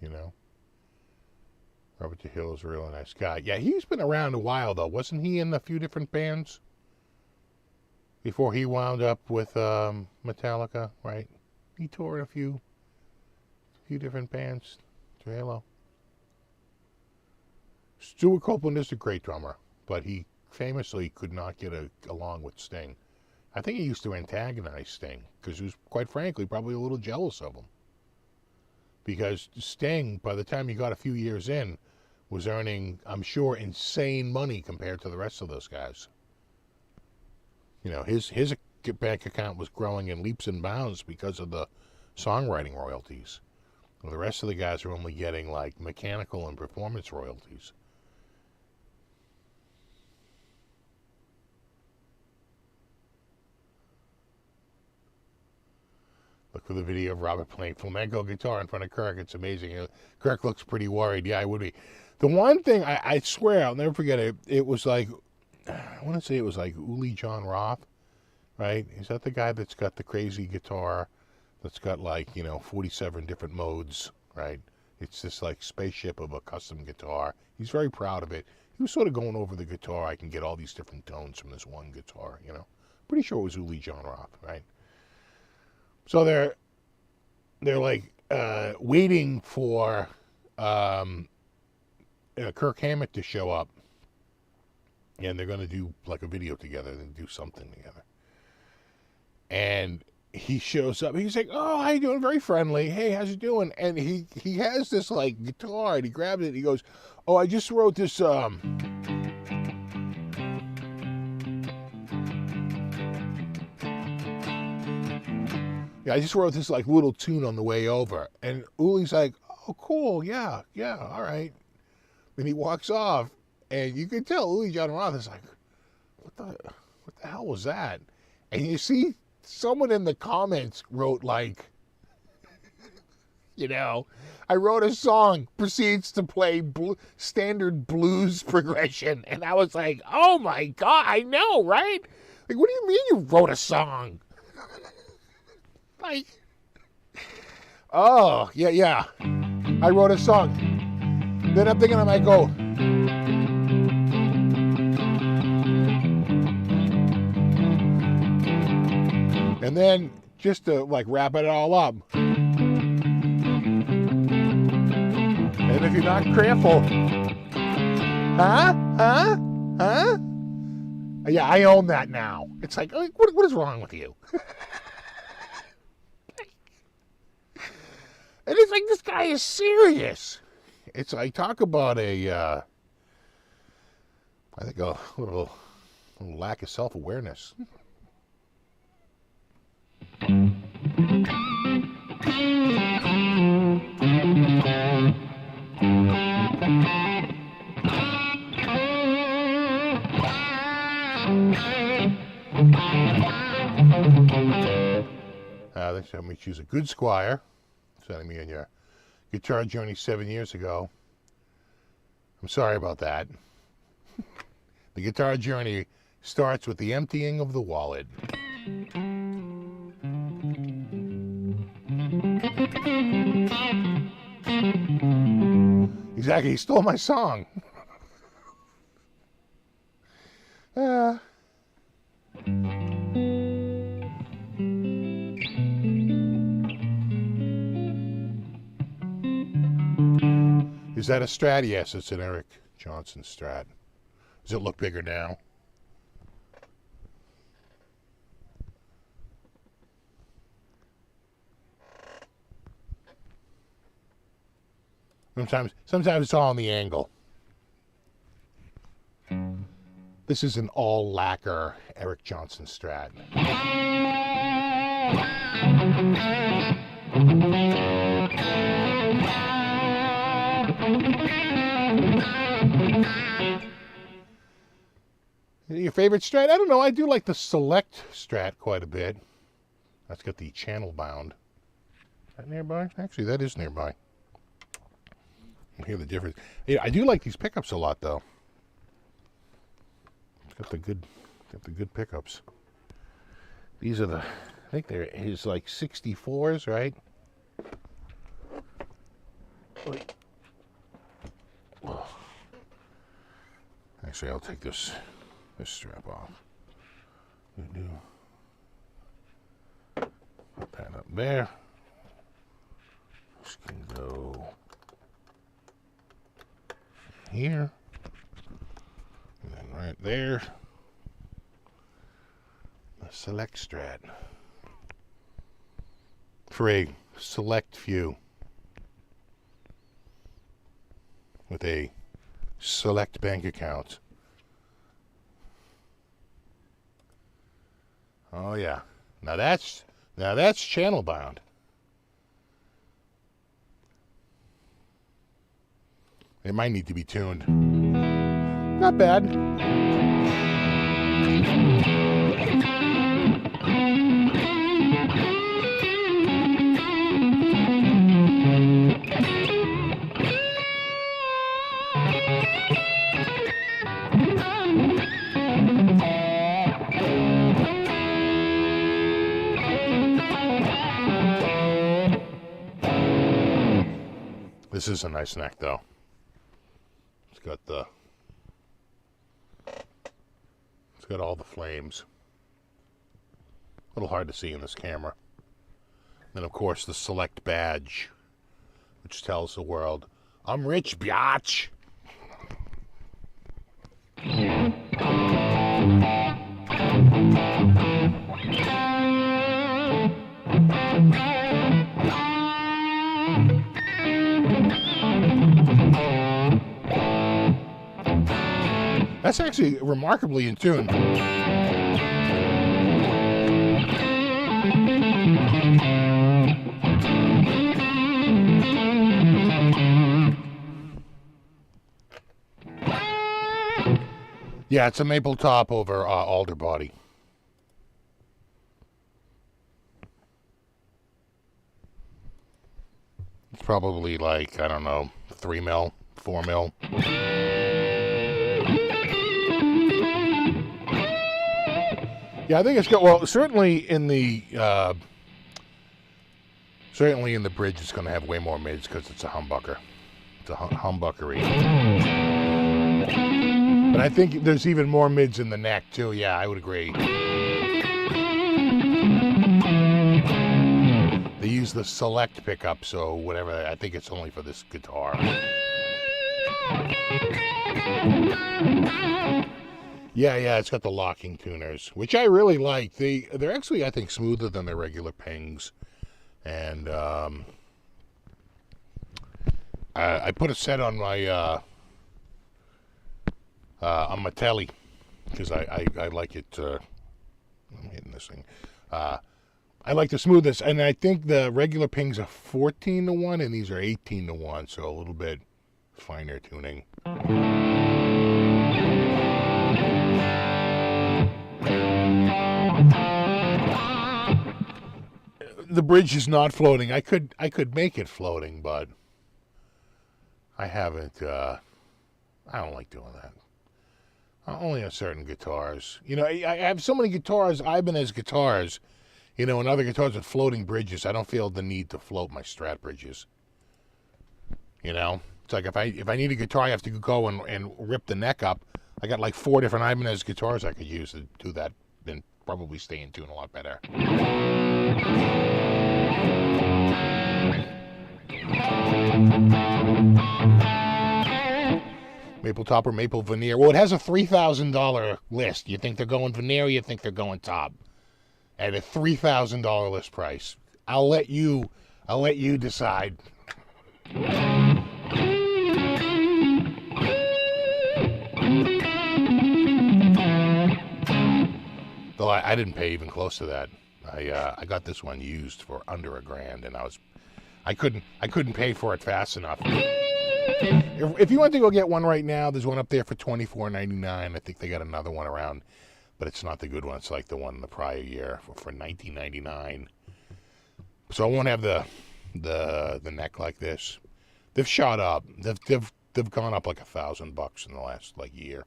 You know, Robert DeHill is a really nice guy. Yeah, he's been around a while, though. Wasn't he in a few different bands before he wound up with Metallica, right? He toured a few different bands. Halo. Stuart Copeland is a great drummer, but he famously could not get along with Sting. I think he used to antagonize Sting because he was, quite frankly, probably a little jealous of him. Because Sting, by the time he got a few years in, was earning, I'm sure, insane money compared to the rest of those guys. You know, his bank account was growing in leaps and bounds because of the songwriting royalties. Well, the rest of the guys are only getting, like, mechanical and performance royalties. Look for the video of Robert playing flamenco guitar in front of Kirk. It's amazing. Kirk looks pretty worried. Yeah, I would be. The one thing, I swear, I'll never forget it. It was like, I want to say it was like Uli John Roth, right? Is that the guy that's got the crazy guitar that's got, like, you know, 47 different modes, right? It's this, like, spaceship of a custom guitar. He's very proud of it. He was sort of going over the guitar. I can get all these different tones from this one guitar, you know? Pretty sure it was Uli John Roth, right? So they're like waiting for Kirk Hammett to show up, and they're going to do like a video together and do something together. And he shows up. He's like, "Oh, how you doing?" Very friendly. "Hey, how's it doing?" And he has this like guitar, and he grabs it. And he goes, "Oh, I just wrote this." Yeah, I just wrote this like little tune on the way over. And Uli's like, "Oh, cool, yeah, all right." Then he walks off, and you can tell Uli John Roth is like, what the hell was that? And you see someone in the comments wrote like, you know, "I wrote a song," proceeds to play standard blues progression. And I was like, oh my God, I know, right? Like, what do you mean you wrote a song? Like, oh, yeah. I wrote a song. Then I'm thinking I might go, and then just to like wrap it all up. And if you're not careful, huh? Yeah, I own that now. It's like, what is wrong with you? And it's like, this guy is serious. It's like, talk about I think a little lack of self-awareness. They said me choose a good Squire. Sending me on your guitar journey 7 years ago. I'm sorry about that. The guitar journey starts with the emptying of the wallet. Exactly, he stole my song. Is that a Strat? Yes, it's an Eric Johnson Strat. Does it look bigger now? Sometimes it's all on the angle. This is an all lacquer Eric Johnson Strat. Your favorite Strat? I don't know. I do like the Select Strat quite a bit. That's got the channel bound. Is that nearby? Actually, that is nearby. I hear the difference. Yeah, I do like these pickups a lot, though. It's got the good pickups. These are I think they're his like 64s, right? Wait. Oh. Actually, I'll take this strap off. Put that up there. This can go here. And then right there. The Select Strat. For a select few. With a select bank account. Oh yeah. Now that's channel bound. It might need to be tuned. Not bad. This is a nice neck, though. It's got all the flames. A little hard to see in this camera. And of course the select badge, which tells the world, I'm rich, biatch. That's actually remarkably in tune. Yeah, it's a maple top over alder body. It's probably like, I don't know, 3 mil, 4 mil. Yeah, I think it's got, well, certainly in the bridge it's going to have way more mids because it's a humbucker. It's a humbuckery. But I think there's even more mids in the neck too. Yeah, I would agree. They use the select pickup, so whatever, I think it's only for this guitar. Yeah, it's got the locking tuners, which I really like. They're actually, I think, smoother than their regular pings. And I put a set on my telly because I like it. I'm hitting this thing. I like the smoothness, and I think the regular pings are 14-1, and these are 18-1, so a little bit finer tuning. The bridge is not floating. I could make it floating, but I haven't. I don't like doing that. Only on certain guitars. You know, I have so many guitars, Ibanez guitars, you know, and other guitars with floating bridges. I don't feel the need to float my Strat bridges. You know, it's like if I need a guitar, I have to go and rip the neck up. I got like 4 different Ibanez guitars I could use to do that, and probably stay in tune a lot better. Maple top or maple veneer? Well, it has a $3,000 list. You think they're going veneer or you think they're going top? At a $3,000 list price. I'll let you decide. Though I didn't pay even close to that. I got this one used for under $1,000, and I couldn't pay for it fast enough. If you want to go get one right now, there's one up there for $24.99. I think they got another one around, but it's not the good one. It's like the one in the prior year for $19.99. So I won't have the neck like this. They've shot up. They've gone up like $1,000 in the last like year.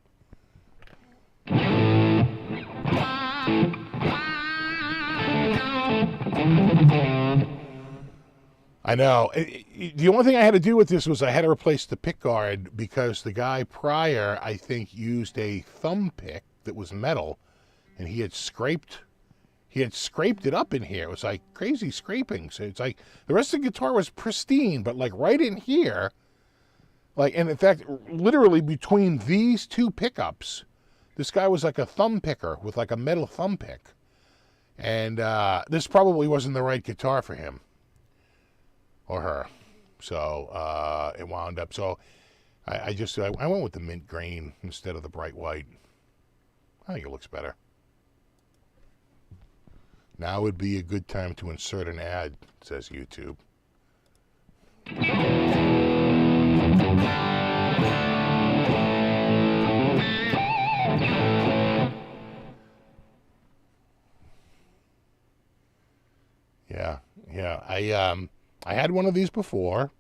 I know. The only thing I had to do with this was I had to replace the pick guard because the guy prior, I think, used a thumb pick that was metal, and he had scraped it up in here. It was like crazy scraping. So it's like the rest of the guitar was pristine, but like right in here, like, and in fact, literally between these two pickups, this guy was like a thumb picker with like a metal thumb pick. And this probably wasn't the right guitar for him or her. So it wound up. So I went with the mint green instead of the bright white. I think it looks better. Now would be a good time to insert an ad, says YouTube. Yeah. I had one of these before,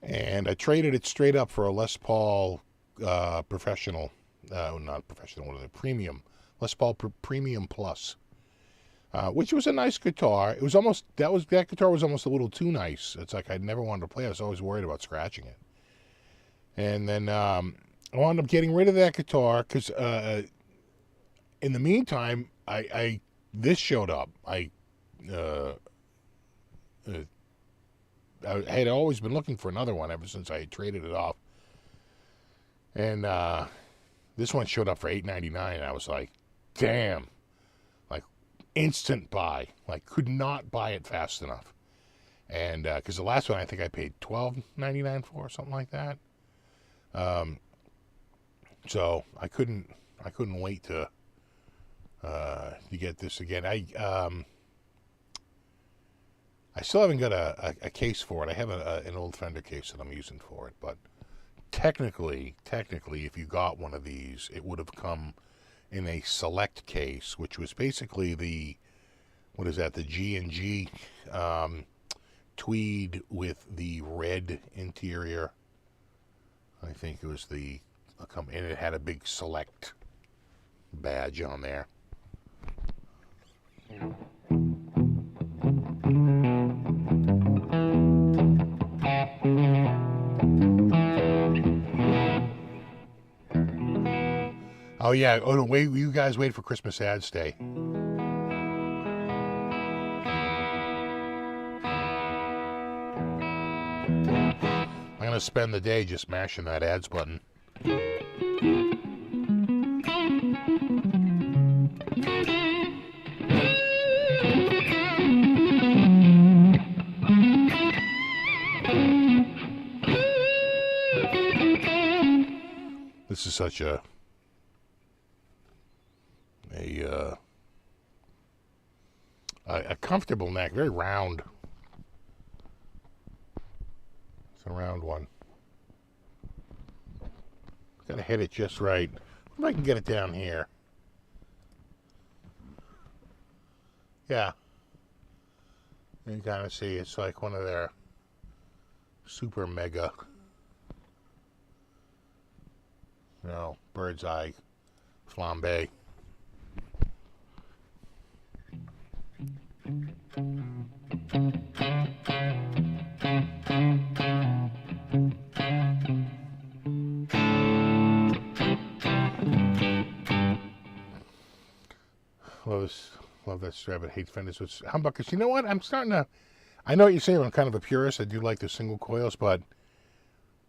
and I traded it straight up for a Les Paul Professional. Not Professional, what is it? Premium. Les Paul Premium Plus. Which was a nice guitar. It was almost that guitar was almost a little too nice. It's like I'd never wanted to play it. I was always worried about scratching it. And then I wound up getting rid of that guitar because in the meantime, this showed up. I had always been looking for another one ever since I had traded it off. And this one showed up for $8.99. And I was like, damn. Instant buy. Could not buy it fast enough. And because the last one I think I paid $12.99 for, something like that. So I couldn't wait to get this again. I still haven't got a case for it. I have an old Fender case that I'm using for it, but technically, if you got one of these, it would have come in a select case, which was basically the G&G tweed with the red interior. I think it was and it had a big select badge on there. Oh yeah. Oh no, wait, you guys wait for Christmas ads day. I'm gonna spend the day just mashing that ads button. This is such a comfortable neck, very round. It's a round one. Gotta hit it just right. If I can get it down here. Yeah. You can kind of see it's like one of their super mega, bird's eye flambe. Love that Strat, but hate Fenders with humbuckers. You know what? I know what you're saying. I'm kind of a purist. I do like the single coils, but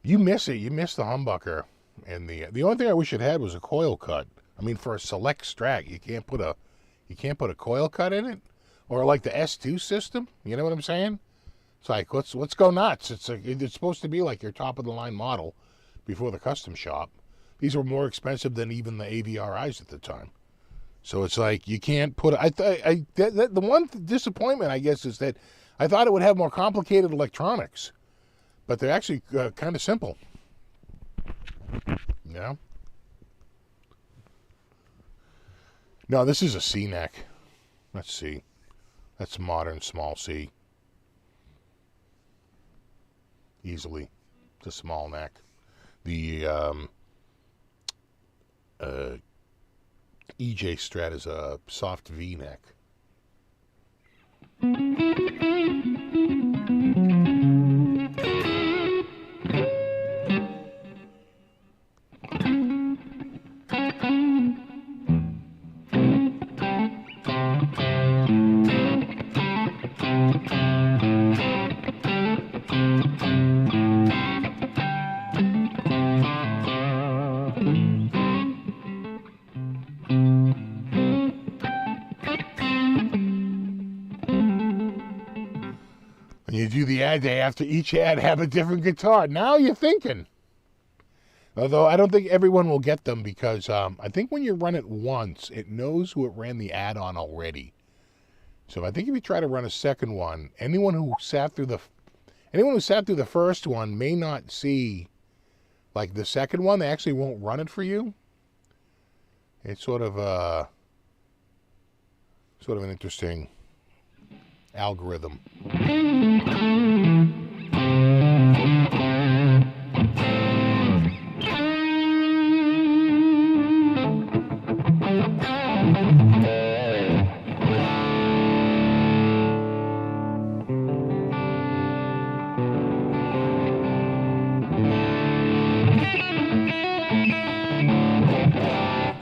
you miss it. You miss the humbucker. And the only thing I wish it had was a coil cut. I mean, for a Select Strat, you can't put a coil cut in it, or like the S2 system. You know what I'm saying? It's like let's go nuts. It's supposed to be like your top of the line model before the custom shop. These were more expensive than even the AVRIs at the time. So it's like you can't put. The one disappointment, I guess, is that I thought it would have more complicated electronics, but they're actually kind of simple. Yeah. No, this is a C neck. Let's see. That's modern small C. Easily. It's a small neck. The EJ Strat is a soft V neck. they have to each have a different guitar. Now you're thinking. Although I don't think everyone will get them because I think when you run it once, it knows who it ran the ad on already. So I think if you try to run a second one, anyone who sat through the first one may not see like the second one. They actually won't run it for you. It's sort of an interesting algorithm.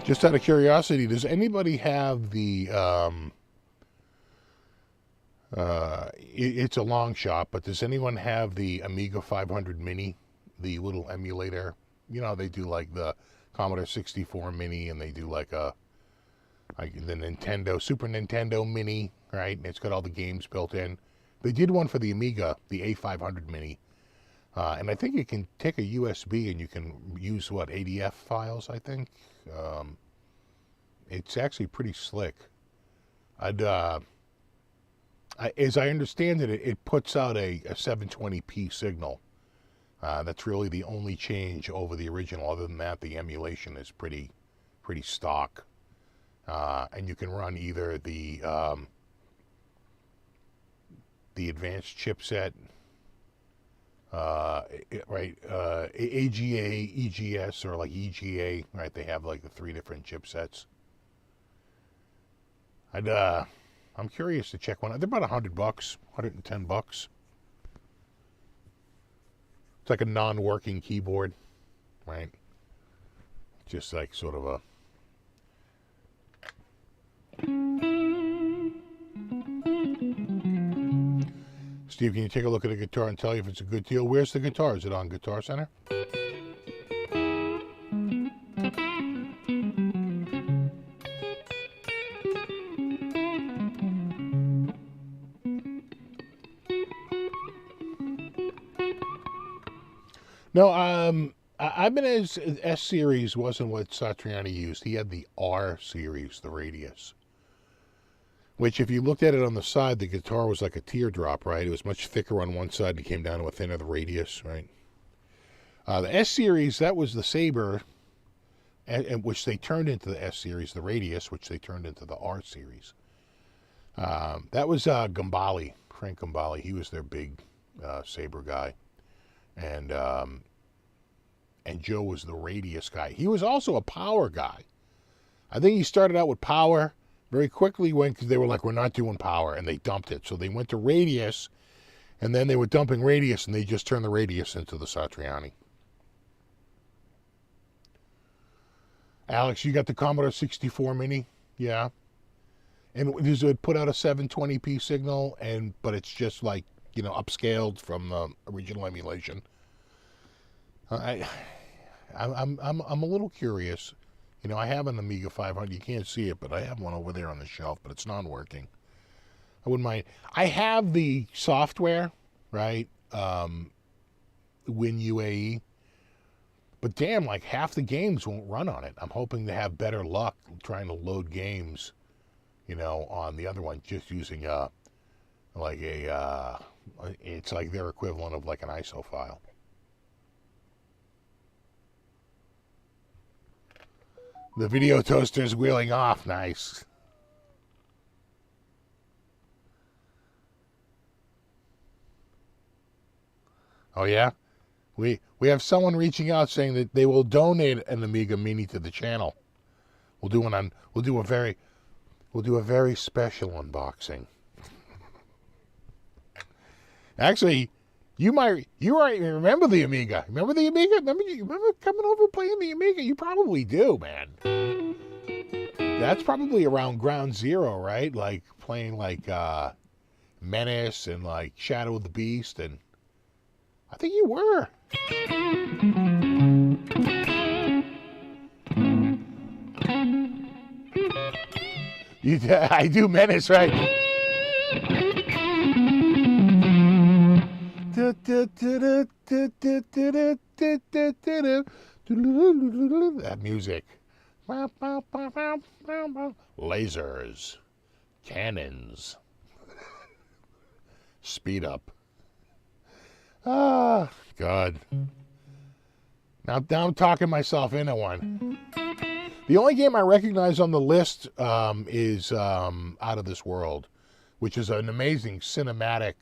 Just out of curiosity, does anybody have the, it's a long shot, but does anyone have the Amiga 500 Mini, the little emulator? You know, they do like the Commodore 64 Mini, and they do like the Super Nintendo Mini, right? And it's got all the games built in. They did one for the Amiga, the A500 Mini. And I think you can take a USB and you can use, ADF files, I think. It's actually pretty slick. As I understand it, it puts out a 720p signal. That's really the only change over the original. Other than that, the emulation is pretty stock. And you can run either the advanced chipset, right, AGA, EGS, or like EGA, right? They have like the 3 different chipsets. I'm curious to check one. They're about $100, $110. It's like a non-working keyboard, right? Just like sort of a... Steve, can you take a look at the guitar and tell you if it's a good deal? Where's the guitar? Is it on Guitar Center? No, Ibanez's S series wasn't what Satriani used. He had the R series, the Radius. Which, if you looked at it on the side, the guitar was like a teardrop, right? It was much thicker on one side and it came down to a thinner, the Radius, right? The S series, that was the Sabre, which they turned into the S series, the Radius, which they turned into the R series. That was Gambale, Frank Gambale. He was their big Sabre guy. And Joe was the Radius guy. He was also a power guy. I think he started out with power. Very quickly went, because they were like, we're not doing power, and they dumped it. So they went to Radius, and then they were dumping Radius, and they just turned the Radius into the Satriani. Alex, you got the Commodore 64 Mini? Yeah. And does it put out a 720p signal, but it's just like, upscaled from the original emulation? I'm a little curious. I have an Amiga 500. You can't see it, but I have one over there on the shelf, but it's non-working. I wouldn't mind. I have the software, right? WinUAE. But damn, like half the games won't run on it. I'm hoping to have better luck trying to load games, on the other one, just using it's like their equivalent of like an ISO file. The video toaster's wheeling off. Nice. Oh yeah? We have someone reaching out saying that they will donate an Amiga Mini to the channel. We'll do a very special unboxing. Actually, you remember the Amiga. Remember the Amiga? Remember coming over playing the Amiga? You probably do, man. That's probably around ground zero, right? Like playing like Menace and like Shadow of the Beast, and I think you were. I do Menace, right? That music. Lasers. Cannons. Speed up. Ah, God. Now I'm talking myself into one. The only game I recognize on the list is Out of This World, which is an amazing cinematic.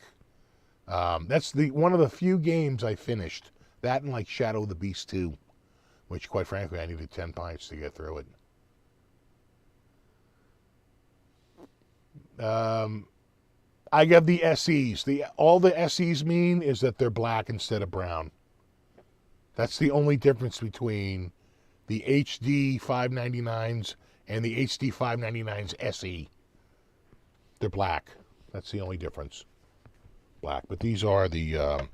That's one of the few games I finished. That and like Shadow of the Beast 2, which quite frankly I needed 10 pints to get through it. I got the SEs. All the SEs mean is that they're black instead of brown. That's the only difference between the HD 599s and the HD 599s SE. They're black. That's the only difference. Black. But these are the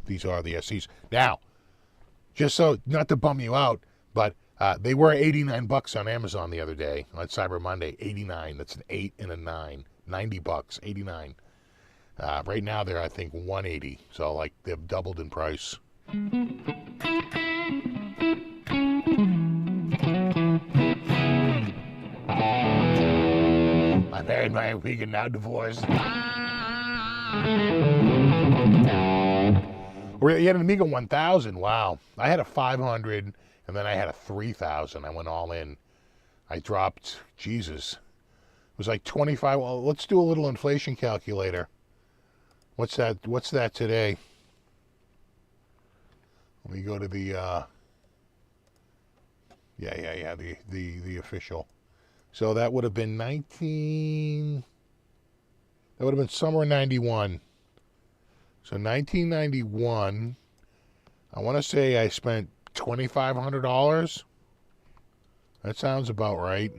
SEs. Now, just so not to bum you out, but they were $89 on Amazon the other day on Cyber Monday. 89. That's an 8 and a 9. $90. 89. Right now they're I think 180. So like they've doubled in price. I married my vegan, now divorced. You had an Amiga 1000. Wow. I had a 500, and then I had a 3000. I went all in. I dropped, Jesus. It was like 25. Well, let's do a little inflation calculator. What's that today? Let me go to the the official. So that would have been that would have been summer 91. So 1991, I want to say I spent $2,500. That sounds about right.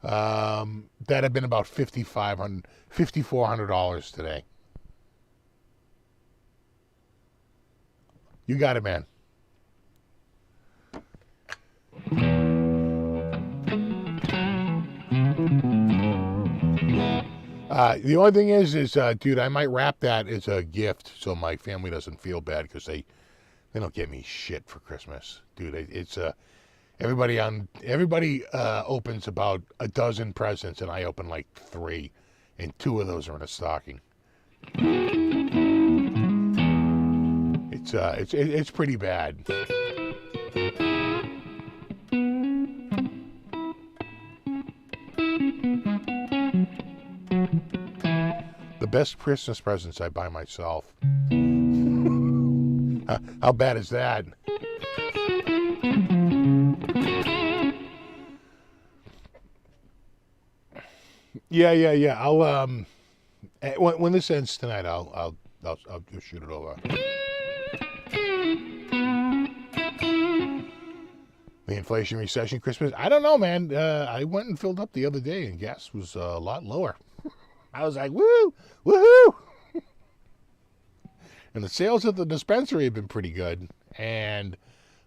That'd have been about $5,400 today. You got it, man. The only thing is, dude, I might wrap that as a gift so my family doesn't feel bad because they don't get me shit for Christmas, dude. It's everybody opens about a dozen presents, and I open like 3, and 2 of those are in a stocking. It's pretty bad. The best Christmas presents I buy myself. How bad is that? Yeah. I'll when this ends tonight, I'll just shoot it over. The inflation recession Christmas. I don't know, man. I went and filled up the other day, and gas was a lot lower. I was like, woohoo! And the sales at the dispensary have been pretty good. And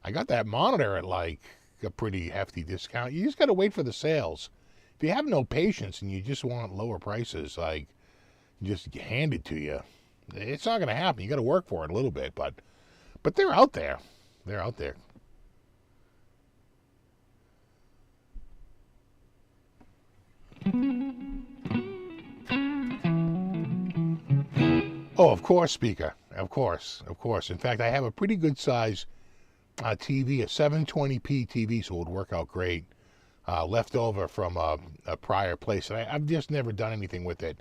I got that monitor at like a pretty hefty discount. You just got to wait for the sales. If you have no patience and you just want lower prices, like just handed to you, it's not going to happen. You got to work for it a little bit, but they're out there. They're out there. Oh, of course, speaker. Of course. In fact, I have a pretty good size TV, a 720p TV, so it would work out great. Left over from a prior place, and I've just never done anything with it.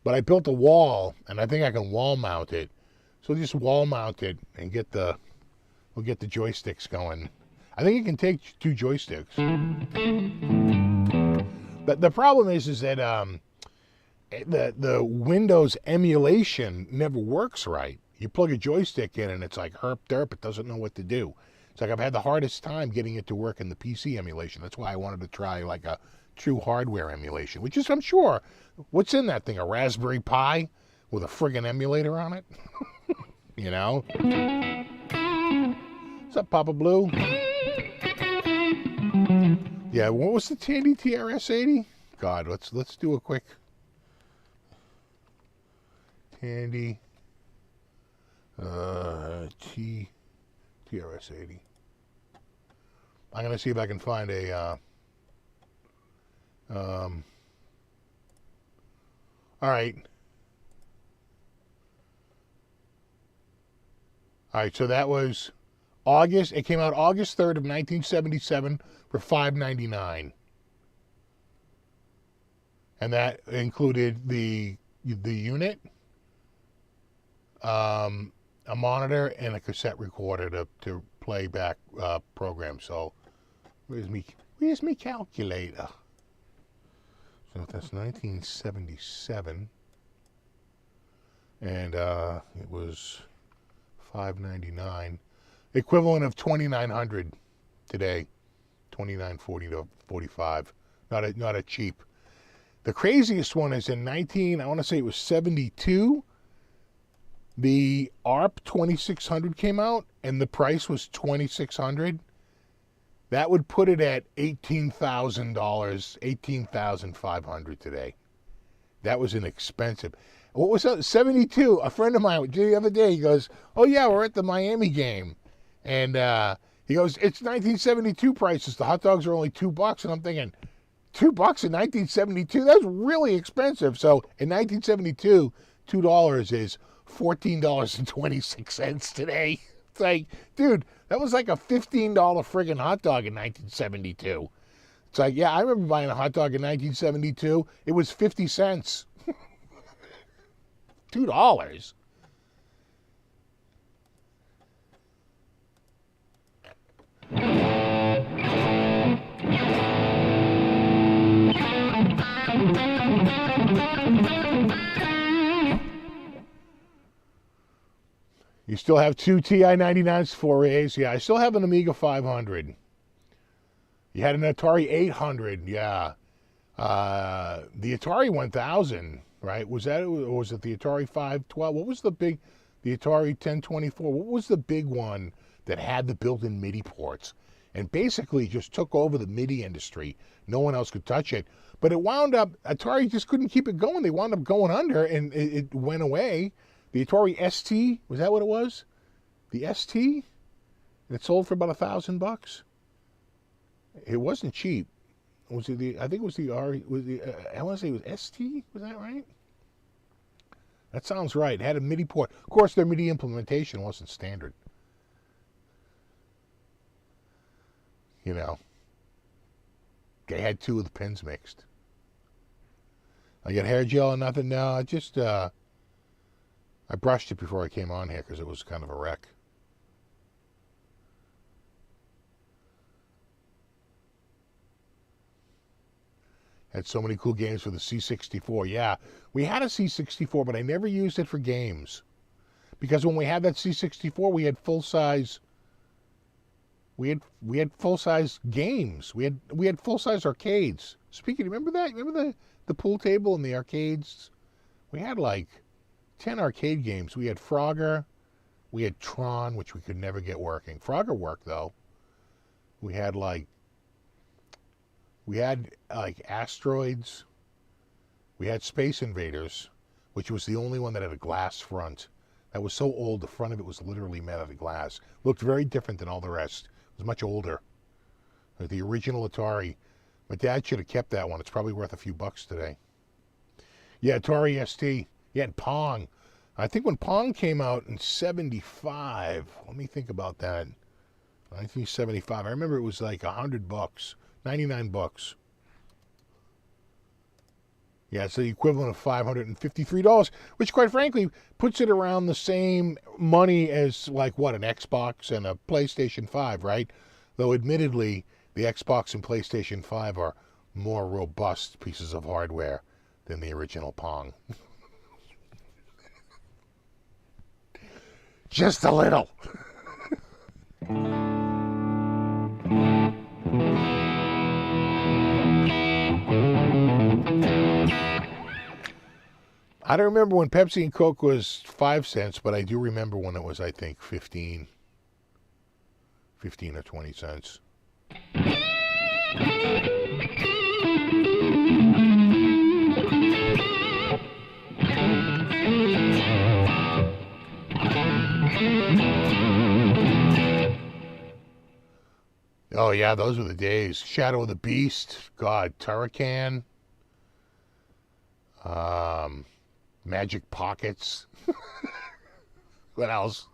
But I built a wall, and I think I can wall mount it. So just wall mount it and we'll get the joysticks going. I think it can take 2 joysticks. But the problem is that the Windows emulation never works right. You plug a joystick in and it's like herp derp, it doesn't know what to do. It's like I've had the hardest time getting it to work in the PC emulation. That's why I wanted to try like a true hardware emulation, which is, I'm sure, what's in that thing? A Raspberry Pi with a friggin' emulator on it? You know? What's up, Papa Blue? Yeah, what was the Tandy TRS-80? God, let's do a quick Tandy TRS-80. I'm going to see if I can find a... all right. All right, so that was August. It came out August 3rd of 1977 for $5.99. And that included the unit, a monitor, and a cassette recorder to play back programs. So where's me calculator? So that's 1977, and it was $5.99, equivalent of $2,900 today, $2,940 to $45. Not a cheap. The craziest one is in I want to say it was 72. The ARP 2600 came out, and the price was $2,600. That would put it at $18,000, $18,500 today. That was inexpensive. What was that? 72. A friend of mine the other day, he goes, "Oh yeah, we're at the Miami game," and he goes, "It's 1972 prices. The hot dogs are only $2," and I'm thinking, $2 in 1972? That's really expensive. So in 1972, $2 is $14.26 today. It's like, dude, that was like a $15 friggin' hot dog in 1972. It's like, yeah, I remember buying a hot dog in 1972. It was 50 cents. $2. You still have two TI-99s, 4As. Yeah, I still have an Amiga 500. You had an Atari 800. Yeah. The Atari 1000, right? Was it the Atari 512? What was the Atari 1024? What was the big one that had the built-in MIDI ports? And basically just took over the MIDI industry. No one else could touch it. But it wound up, Atari just couldn't keep it going. They wound up going under, and it went away. The Atari ST, was that what it was? The ST? It sold for about $1,000. It wasn't cheap. Was it I think it was the I want to say it was ST? Was that right? That sounds right. It had a MIDI port. Of course, their MIDI implementation wasn't standard. You know, they had two of the pins mixed. I got hair gel or nothing? No, I just, I brushed it before I came on here because it was kind of a wreck. Had so many cool games for the C64. Yeah, we had a C64, but I never used it for games. Because when we had that C64, we had full-size... We had full-size games. We had full-size arcades. Speaking, remember that? Remember the pool table and the arcades? We had like 10 arcade games. We had Frogger. We had Tron, which we could never get working. Frogger worked though. We had Asteroids. We had Space Invaders, which was the only one that had a glass front. That was so old, the front of it was literally made out of glass. Looked very different than all the rest. It was much older. Like the original Atari. My dad should have kept that one. It's probably worth a few bucks today. Yeah, Atari ST. Yeah, and Pong. I think when Pong came out in 75, let me think about that. 1975. I remember it was like $100, 99 bucks. Yeah, it's the equivalent of $553, which quite frankly puts it around the same money as like what, an Xbox and a PlayStation 5, right? Though admittedly, the Xbox and PlayStation 5 are more robust pieces of hardware than the original Pong. Just a little. I don't remember when Pepsi and Coke was 5 cents, but I do remember when it was, I think, 15 or 20 cents. Oh, yeah, those were the days. Shadow of the Beast. God, Turrican. Magic Pockets. What else?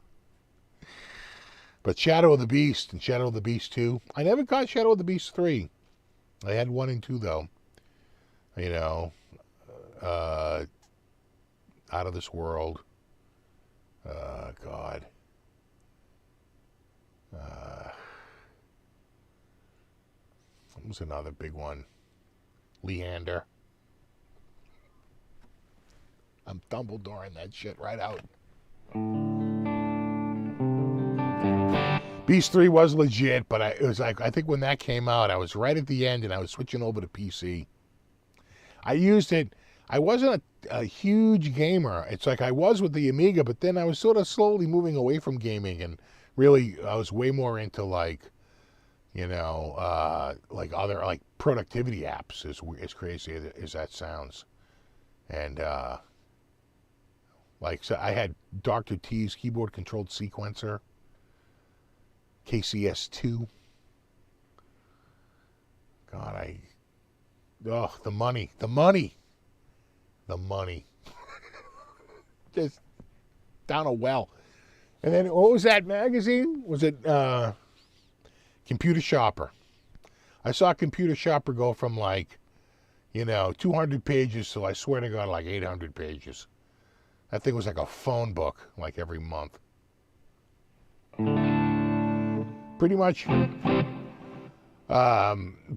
But Shadow of the Beast and Shadow of the Beast 2. I never got Shadow of the Beast 3. I had 1 and 2, though. You know, Out of This World. God. What was another big one? Leander. I'm Dumbledoring that shit right out. Beast 3 was legit, but it was like, I think when that came out, I was right at the end and I was switching over to PC. I used it. I wasn't a huge gamer. It's like I was with the Amiga, but then I was sort of slowly moving away from gaming, and really I was way more into like, you know, like other like productivity apps, as crazy as that sounds. And like, so I had Dr. T's keyboard controlled sequencer, KCS2. God, the money. Just down a well. And then what was that magazine? Was it Computer Shopper? I saw Computer Shopper go from like, you know, 200 pages to, I swear to God, like 800 pages. That thing was like a phone book, like every month. Pretty much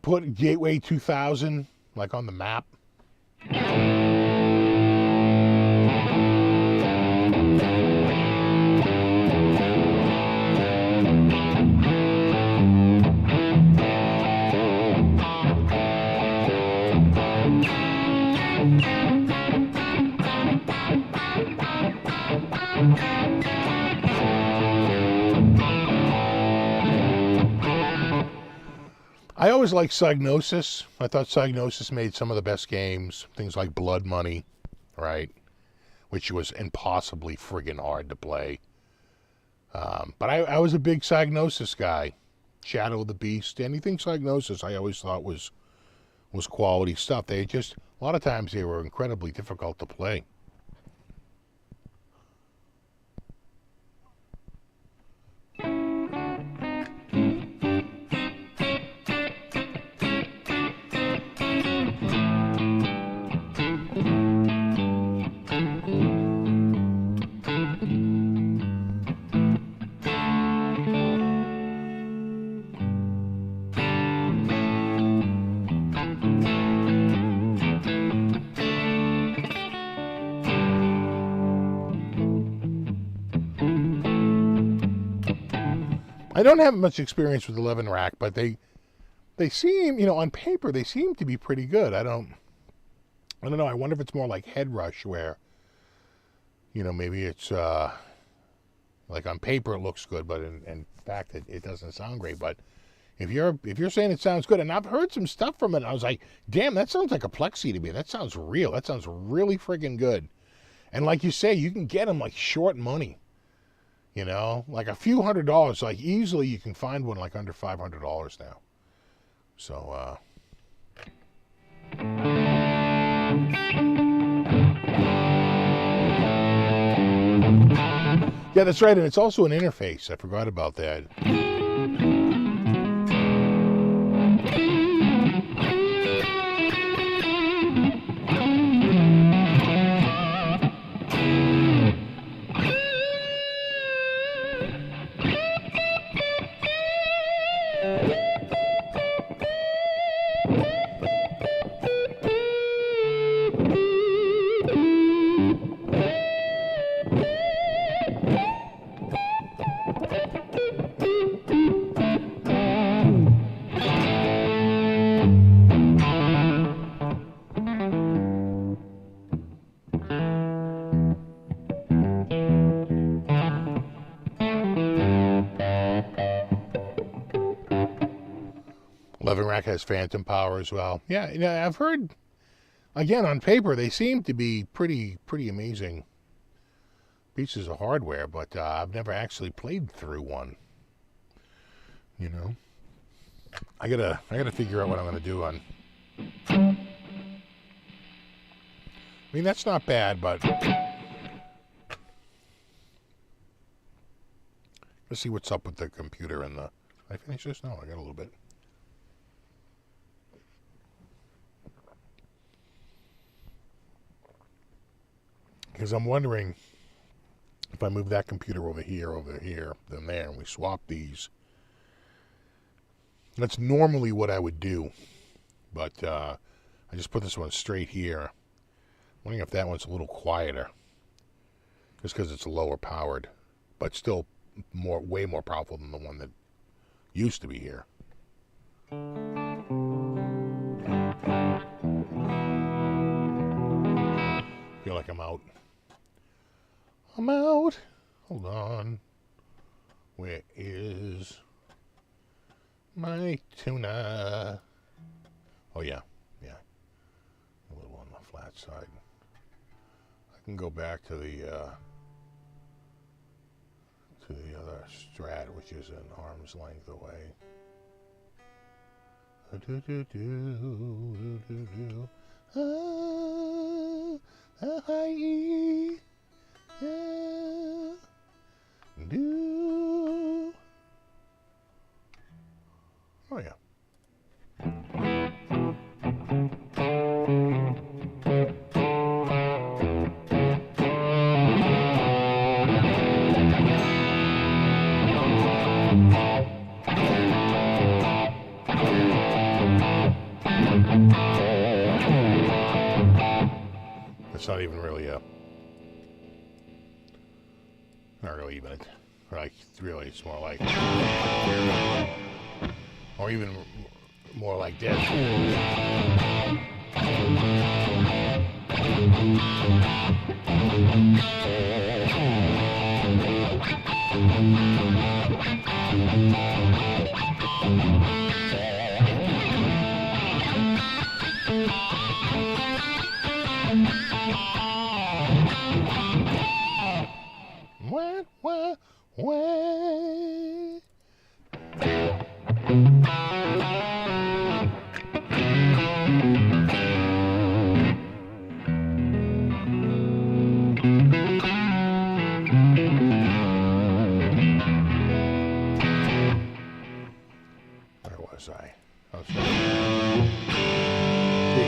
put Gateway 2000 like on the map. I always liked Psygnosis. I thought Psygnosis made some of the best games. Things like Blood Money, right? Which was impossibly friggin' hard to play. But I was a big Psygnosis guy. Shadow of the Beast, anything Psygnosis I always thought was quality stuff. They just, a lot of times they were incredibly difficult to play. I don't have much experience with 11 rack, but they seem, you know, on paper they seem to be pretty good. I don't know. I wonder if it's more like Head Rush, where, you know, maybe it's like on paper it looks good, but in fact it doesn't sound great. But if you're saying it sounds good, and I've heard some stuff from it, I was like, damn, that sounds like a Plexi to me. That sounds real. That sounds really friggin' good. And like you say, you can get them like short money. You know, like a few $100, like easily you can find one like under $500 now. So, yeah, that's right. And it's also an interface. I forgot about that. Rack has phantom power as well. Yeah, you know, I've heard, again, on paper, they seem to be pretty amazing. pieces of hardware, but I've never actually played through one. You know, I gotta figure out what I'm gonna do on. I mean, that's not bad, but let's see what's up with the computer and the. Did I finish this? No, I got a little bit. Because I'm wondering if I move that computer over here, then there, and we swap these. That's normally what I would do, but I just put this one straight here. I'm wondering if that one's a little quieter, just because it's lower powered, but still way more powerful than the one that used to be here. Feel like I'm out. I'm out. Hold on. Where is my tuna? Oh, yeah. Yeah. A little on the flat side. I can go back to the other Strat, which is an arm's length away. Oh, yeah. It's not even really not really even like really, it's more like, or even more like this.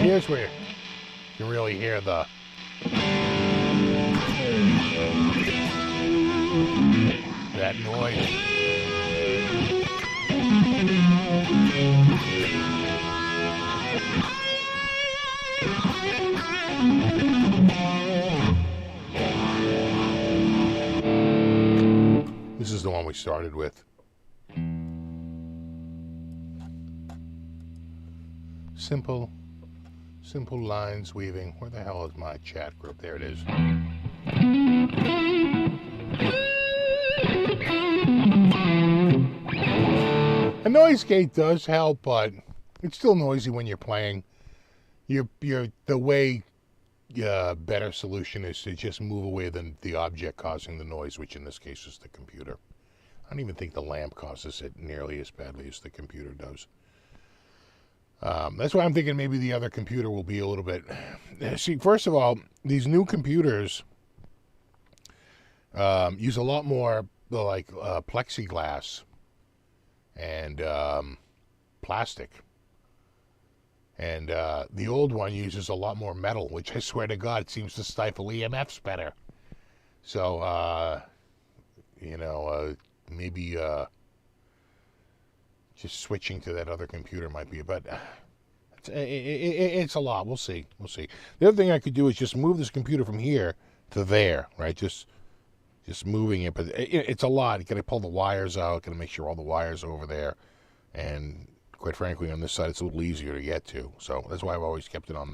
Here's where you can really hear that noise. This is the one we started with. Simple lines weaving. Where the hell is my chat group? There it is. A noise gate does help, but it's still noisy when you're playing. The way better solution is to just move away the object causing the noise, which in this case is the computer. I don't even think the lamp causes it nearly as badly as the computer does. That's why I'm thinking maybe the other computer will be a little bit... See, first of all, these new computers use a lot more like plexiglass and plastic. And the old one uses a lot more metal, which I swear to God seems to stifle EMFs better. So, maybe... just switching to that other computer might be, but it's a lot. We'll see. The other thing I could do is just move this computer from here to there, right? Just moving it, but it's a lot. You got to pull the wires out. Got to make sure all the wires are over there, and quite frankly, on this side, it's a little easier to get to. So that's why I've always kept it on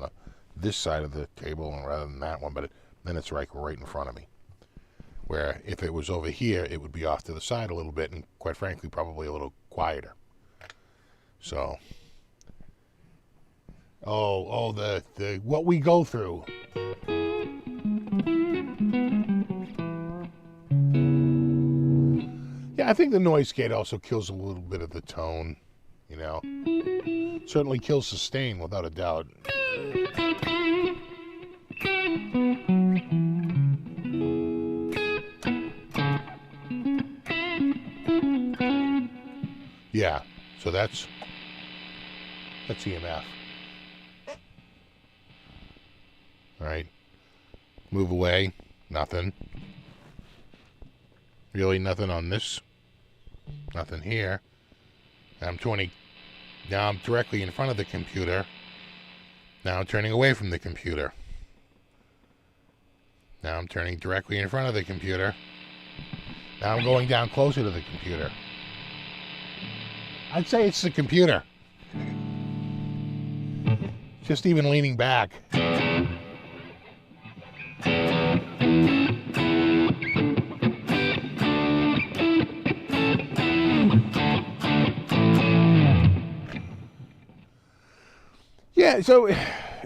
this side of the table rather than that one. But then it's right in front of me. Where if it was over here, it would be off to the side a little bit, and quite frankly, probably a little quieter. So, the what we go through. Yeah, I think the noise gate also kills a little bit of the tone, you know. Certainly kills sustain, without a doubt. Yeah, so that's EMF. All right, move away. Nothing. Really nothing on this. Nothing here. I'm 20. Now I'm directly in front of the computer. Now I'm turning away from the computer. Now I'm turning directly in front of the computer. Now I'm going down closer to the computer. I'd say it's the computer. Just even leaning back. Yeah, so,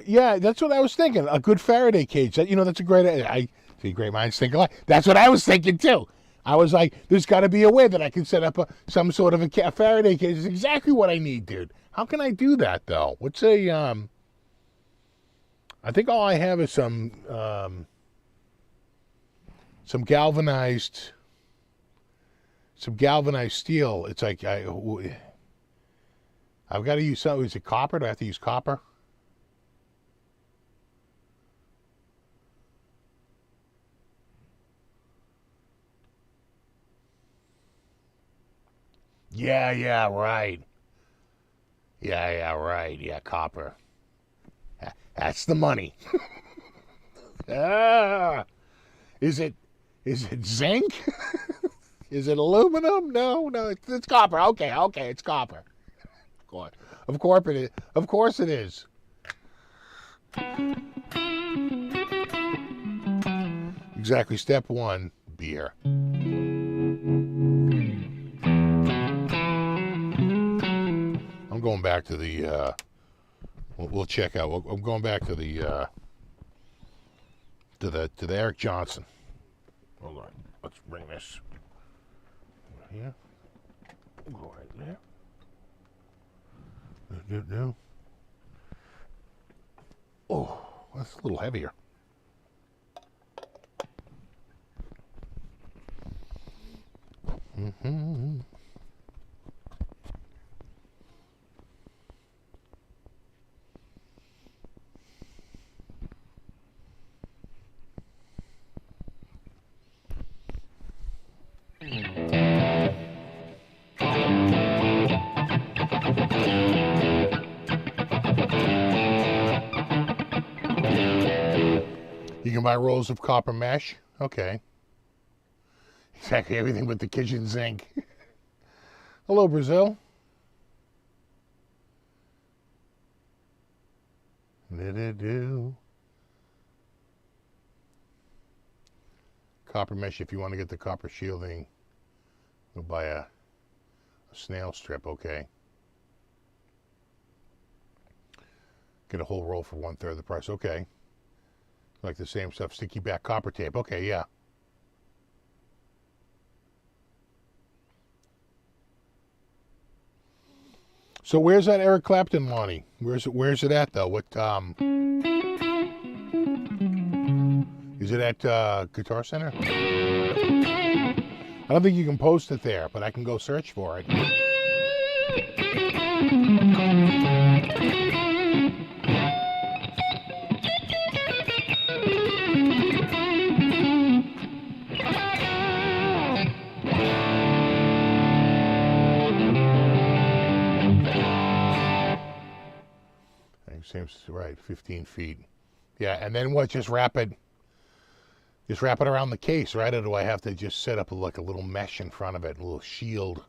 yeah, that's what I was thinking. A good Faraday cage. That, you know, that's a great... I see, great minds think alike. That's what I was thinking, too. I was like, there's got to be a way that I can set up some sort of a Faraday cage. It's exactly what I need, dude. How can I do that, though? What's a... I think all I have is some galvanized steel. It's like I've got to use something. Is it copper? Do I have to use copper? Yeah, right. Yeah, right. Yeah, copper. That's the money. Is it zinc? Is it aluminum? No, it's copper. Okay, it's copper. Of course it is. Of course it is. Exactly. Step one, beer. I'm going back to the. We'll check out. I'm going back to the Eric Johnson. Hold on. Let's bring this over here. We'll go right there. No. Oh, that's a little heavier. Mm-hmm. You can buy rolls of copper mesh. Okay. Exactly everything but the kitchen sink. Hello, Brazil. Do. Copper mesh, if you want to get the copper shielding, go buy a snail strip, okay. Get a whole roll for 1/3 the price, okay. Like the same stuff, sticky back copper tape, okay, yeah. So where's that Eric Clapton money? Where's it at though? What is it at Guitar Center? I don't think you can post it there, but I can go search for it. Seems right, 15 feet. Yeah, and then what? Just wrap it around the case, right? Or do I have to just set up like a little mesh in front of it, a little shield?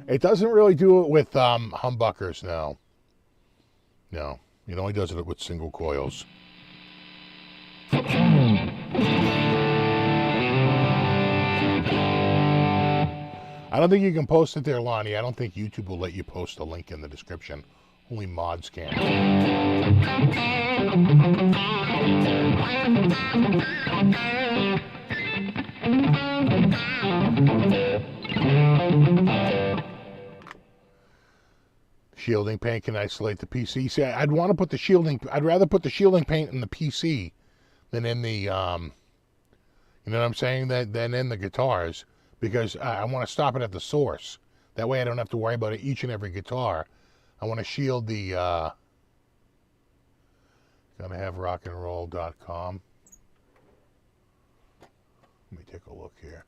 It doesn't really do it with humbuckers, no. No. It only does it with single coils. I don't think you can post it there, Lonnie. I don't think YouTube will let you post a link in the description. Only mods can. Shielding paint can isolate the PC. See, I'd want to put the shielding. I'd rather put the shielding paint in the PC than in the, you know what I'm saying? Than in the guitars, because I want to stop it at the source. That way, I don't have to worry about it each and every guitar. I want to shield the. Gonna have rockandroll.com. Let me take a look here.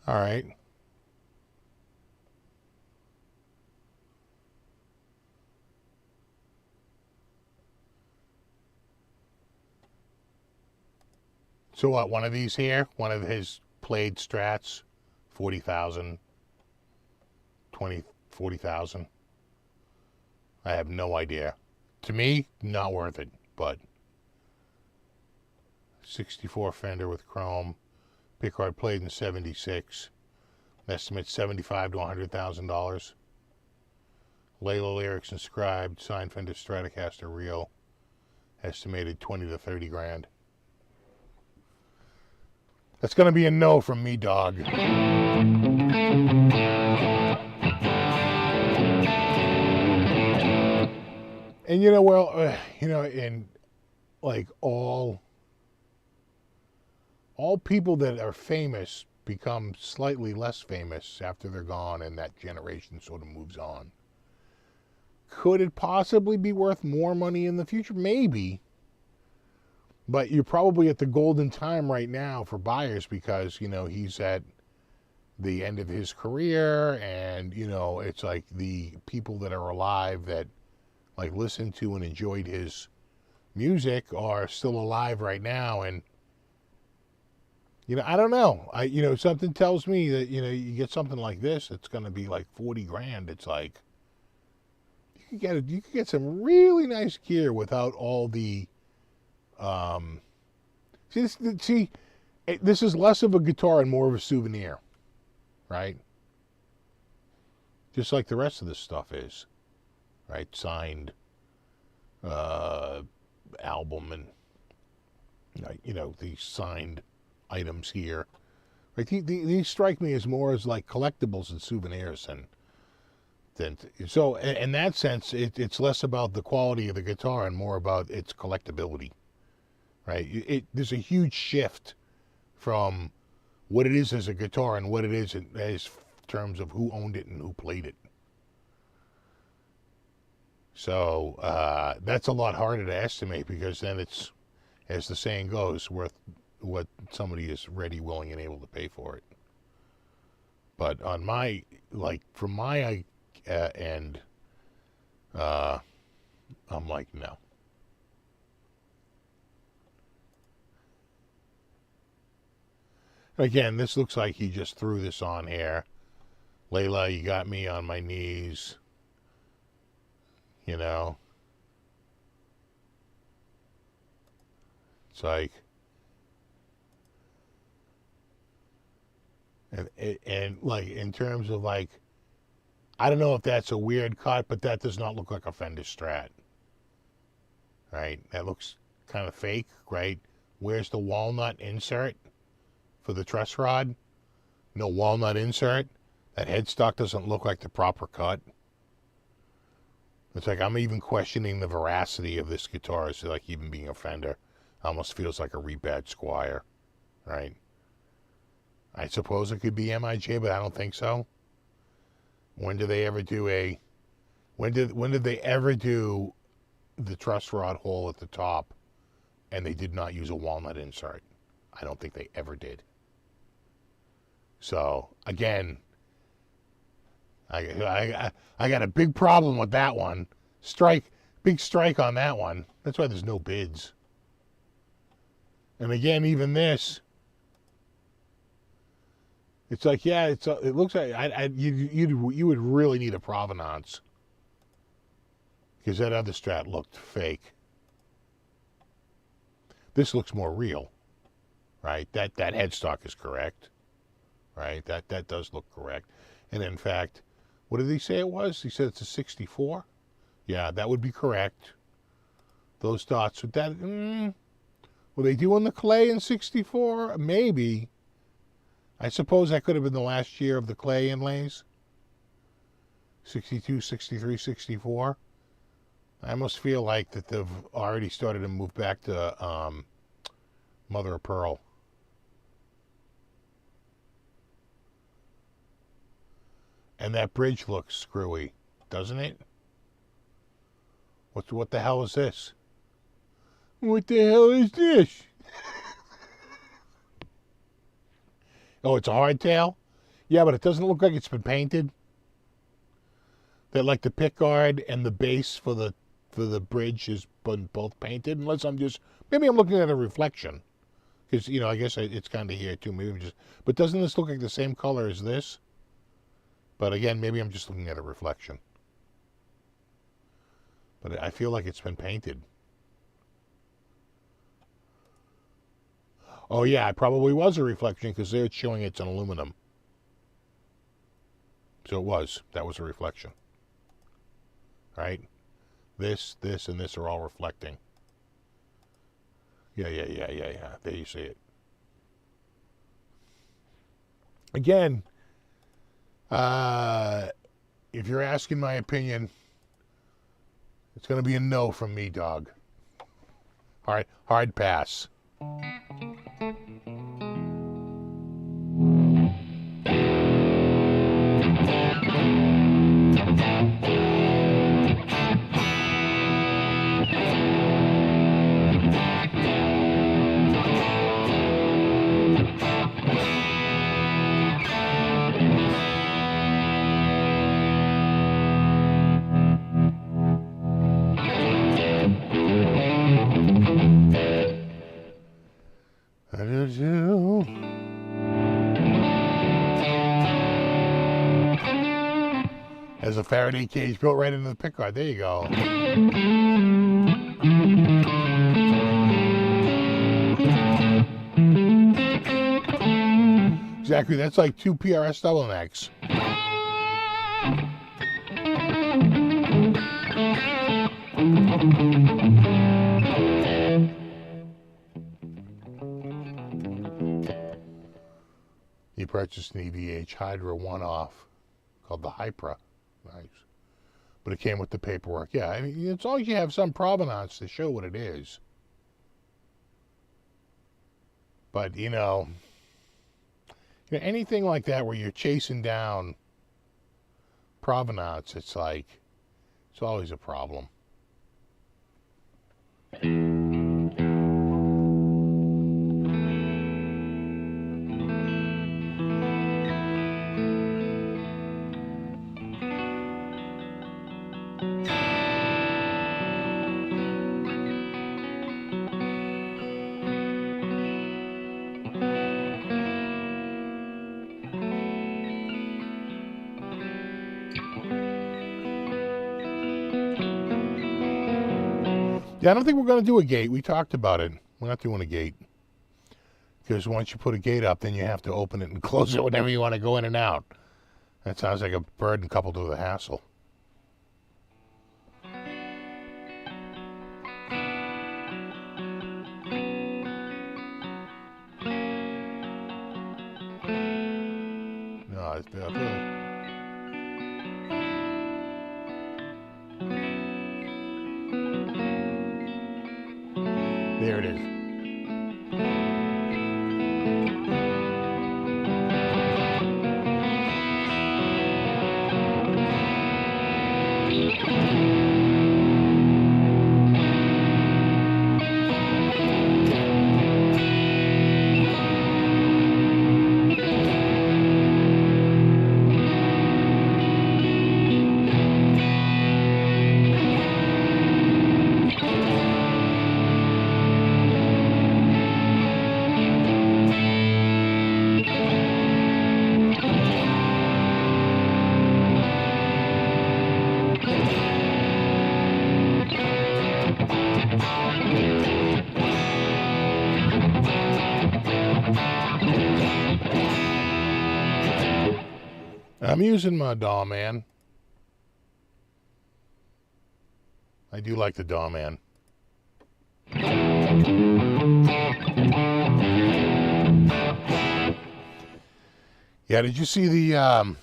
All right. So what, one of these here, one of his played strats, 40,000, 40,000. I have no idea. To me, not worth it, but 64 Fender with chrome, pickguard played in 76, estimate $75,000 to $100,000. Layla lyrics inscribed, signed Fender Stratocaster real, estimated 20 to 30 grand. That's going to be a no from me, dog. And you know, well, you know, in like all people that are famous become slightly less famous after they're gone and that generation sort of moves on. Could it possibly be worth more money in the future? Maybe. But you're probably at the golden time right now for buyers because, you know, he's at the end of his career and, you know, it's like the people that are alive that like listened to and enjoyed his music are still alive right now. And, you know, I don't know. You know, something tells me that, you know, you get something like this, it's going to be like 40 grand. It's like, you could get some really nice gear without all the, this is less of a guitar and more of a souvenir, right? Just like the rest of this stuff is, right? Signed album and, you know, these signed items here. Right? These strike me as more as like collectibles and souvenirs so in that sense, it's less about the quality of the guitar and more about its collectability. Right? There's a huge shift from what it is as a guitar and what it is as terms of who owned it and who played it. So that's a lot harder to estimate because then it's, as the saying goes, worth what somebody is ready, willing, and able to pay for it. But on my, like, from my end, I'm like, no. Again, this looks like he just threw this on here. Layla, you got me on my knees. You know. It's like. And like, in terms of like, I don't know if that's a weird cut, but that does not look like a Fender Strat. Right? That looks kind of fake, right? Where's the walnut insert for the truss rod? No walnut insert. That headstock doesn't look like the proper cut. It's like I'm even questioning the veracity of this guitar as like even being a Fender. Almost feels like a rebadged Squire, right? I suppose it could be MIJ, but I don't think so. When did they ever do a? When did they ever do the truss rod hole at the top, and they did not use a walnut insert? I don't think they ever did. So again, I got a big problem with that one. Big strike on that one. That's why there's no bids. And again, even this, it's like, yeah, it looks like you would really need a provenance, because that other Strat looked fake. This looks more real, right? That headstock is correct, right? That does look correct. And in fact, what did he say it was? He said it's a 64. Yeah, that would be correct. Those dots with that. Were they doing the clay in 64? Maybe. I suppose that could have been the last year of the clay inlays. 62, 63, 64. I almost feel like that they've already started to move back to mother of pearl. And that bridge looks screwy, doesn't it? What the hell is this? What the hell is this? Oh, it's a hardtail? Yeah, but it doesn't look like it's been painted. That like the pickguard and the base for the bridge has been both painted. Unless maybe I'm looking at a reflection. Because, I guess it's kind of here too. But doesn't this look like the same color as this? But again, maybe I'm just looking at a reflection. But I feel like it's been painted. Oh yeah, it probably was a reflection, because there it's showing it's an aluminum. So it was. That was a reflection. Right? This, and this are all reflecting. Yeah. There you see it. Again, if you're asking my opinion, it's going to be a no from me, dog. Hard pass. There's a Faraday cage built right into the pickguard. There you go. Exactly. That's like 2 PRS double necks. He purchased an EVH Hydra one-off called the Hypra. Nice. But it came with the paperwork. Yeah, I mean, as long as you have some provenance to show what it is. But, anything like that where you're chasing down provenance, it's always a problem. Yeah, I don't think we're going to do a gate. We talked about it. We're not doing a gate. Because once you put a gate up, then you have to open it and close it whenever you want to go in and out. That sounds like a burden coupled with a hassle. No, it's there it is. I'm using my Daw Man. I do like the Daw Man. Yeah, did you see the, I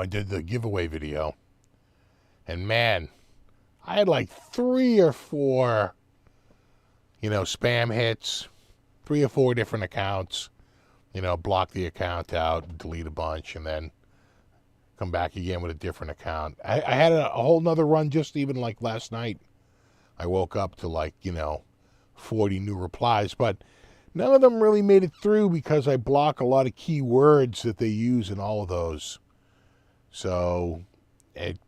did the giveaway video. And man, I had like 3 or 4, spam hits, 3 or 4 different accounts. Block the account out, delete a bunch, and then come back again with a different account. I had a whole nother run just even like last night. I woke up to 40 new replies, but none of them really made it through because I block a lot of keywords that they use in all of those. So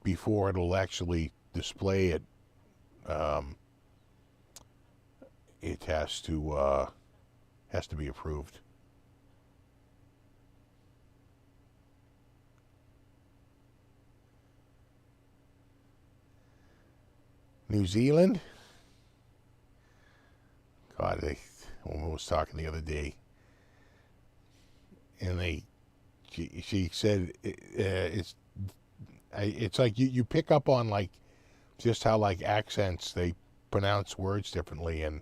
before it'll actually display it, it has to be approved. New Zealand. God, a woman was talking the other day, and she said it's like you pick up on just how accents, they pronounce words differently, and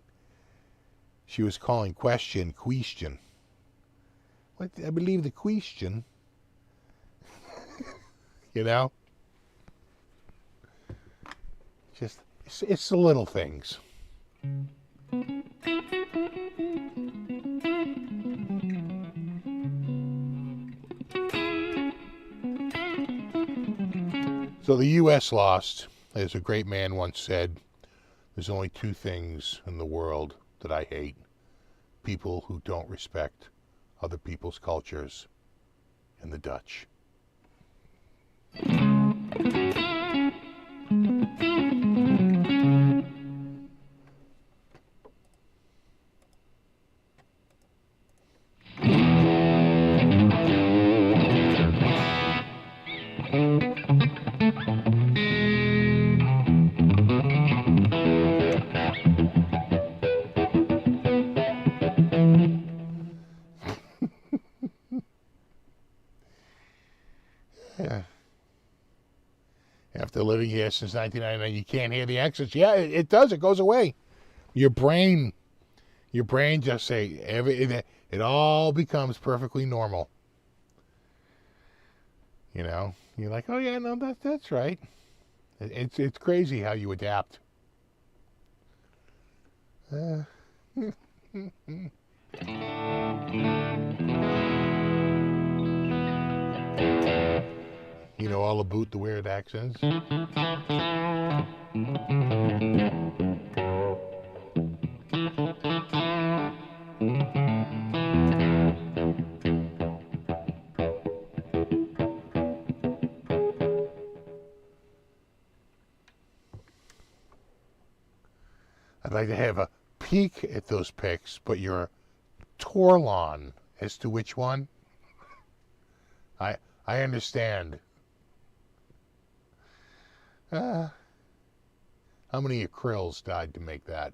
she was calling question. What? I believe the question. Just it's the little things. So the U.S. lost. As a great man once said, there's only 2 things in the world that I hate: people who don't respect other people's cultures, and the Dutch. Yeah. After living here since 1999, you can't hear the accents. Yeah, it does. It goes away. Your brain just say it all becomes perfectly normal. You're like, oh yeah, no, that's right. It's crazy how you adapt. All about the weird accents. I'd like to have a peek at those pics, but you're torn on as to which one. I understand. How many acryls died to make that?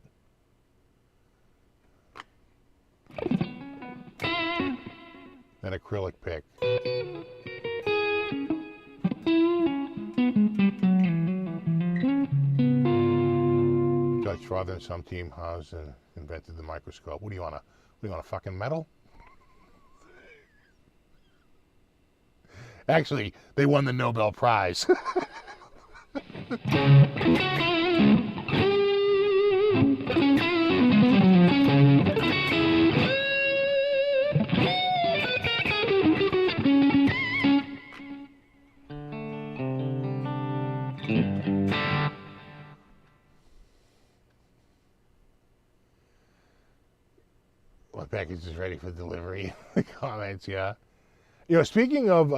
An acrylic pic. Dutch father and some team has invented the microscope. What do you want a fucking medal? Actually, they won the Nobel Prize. My package is ready for delivery. The comments, yeah. Speaking of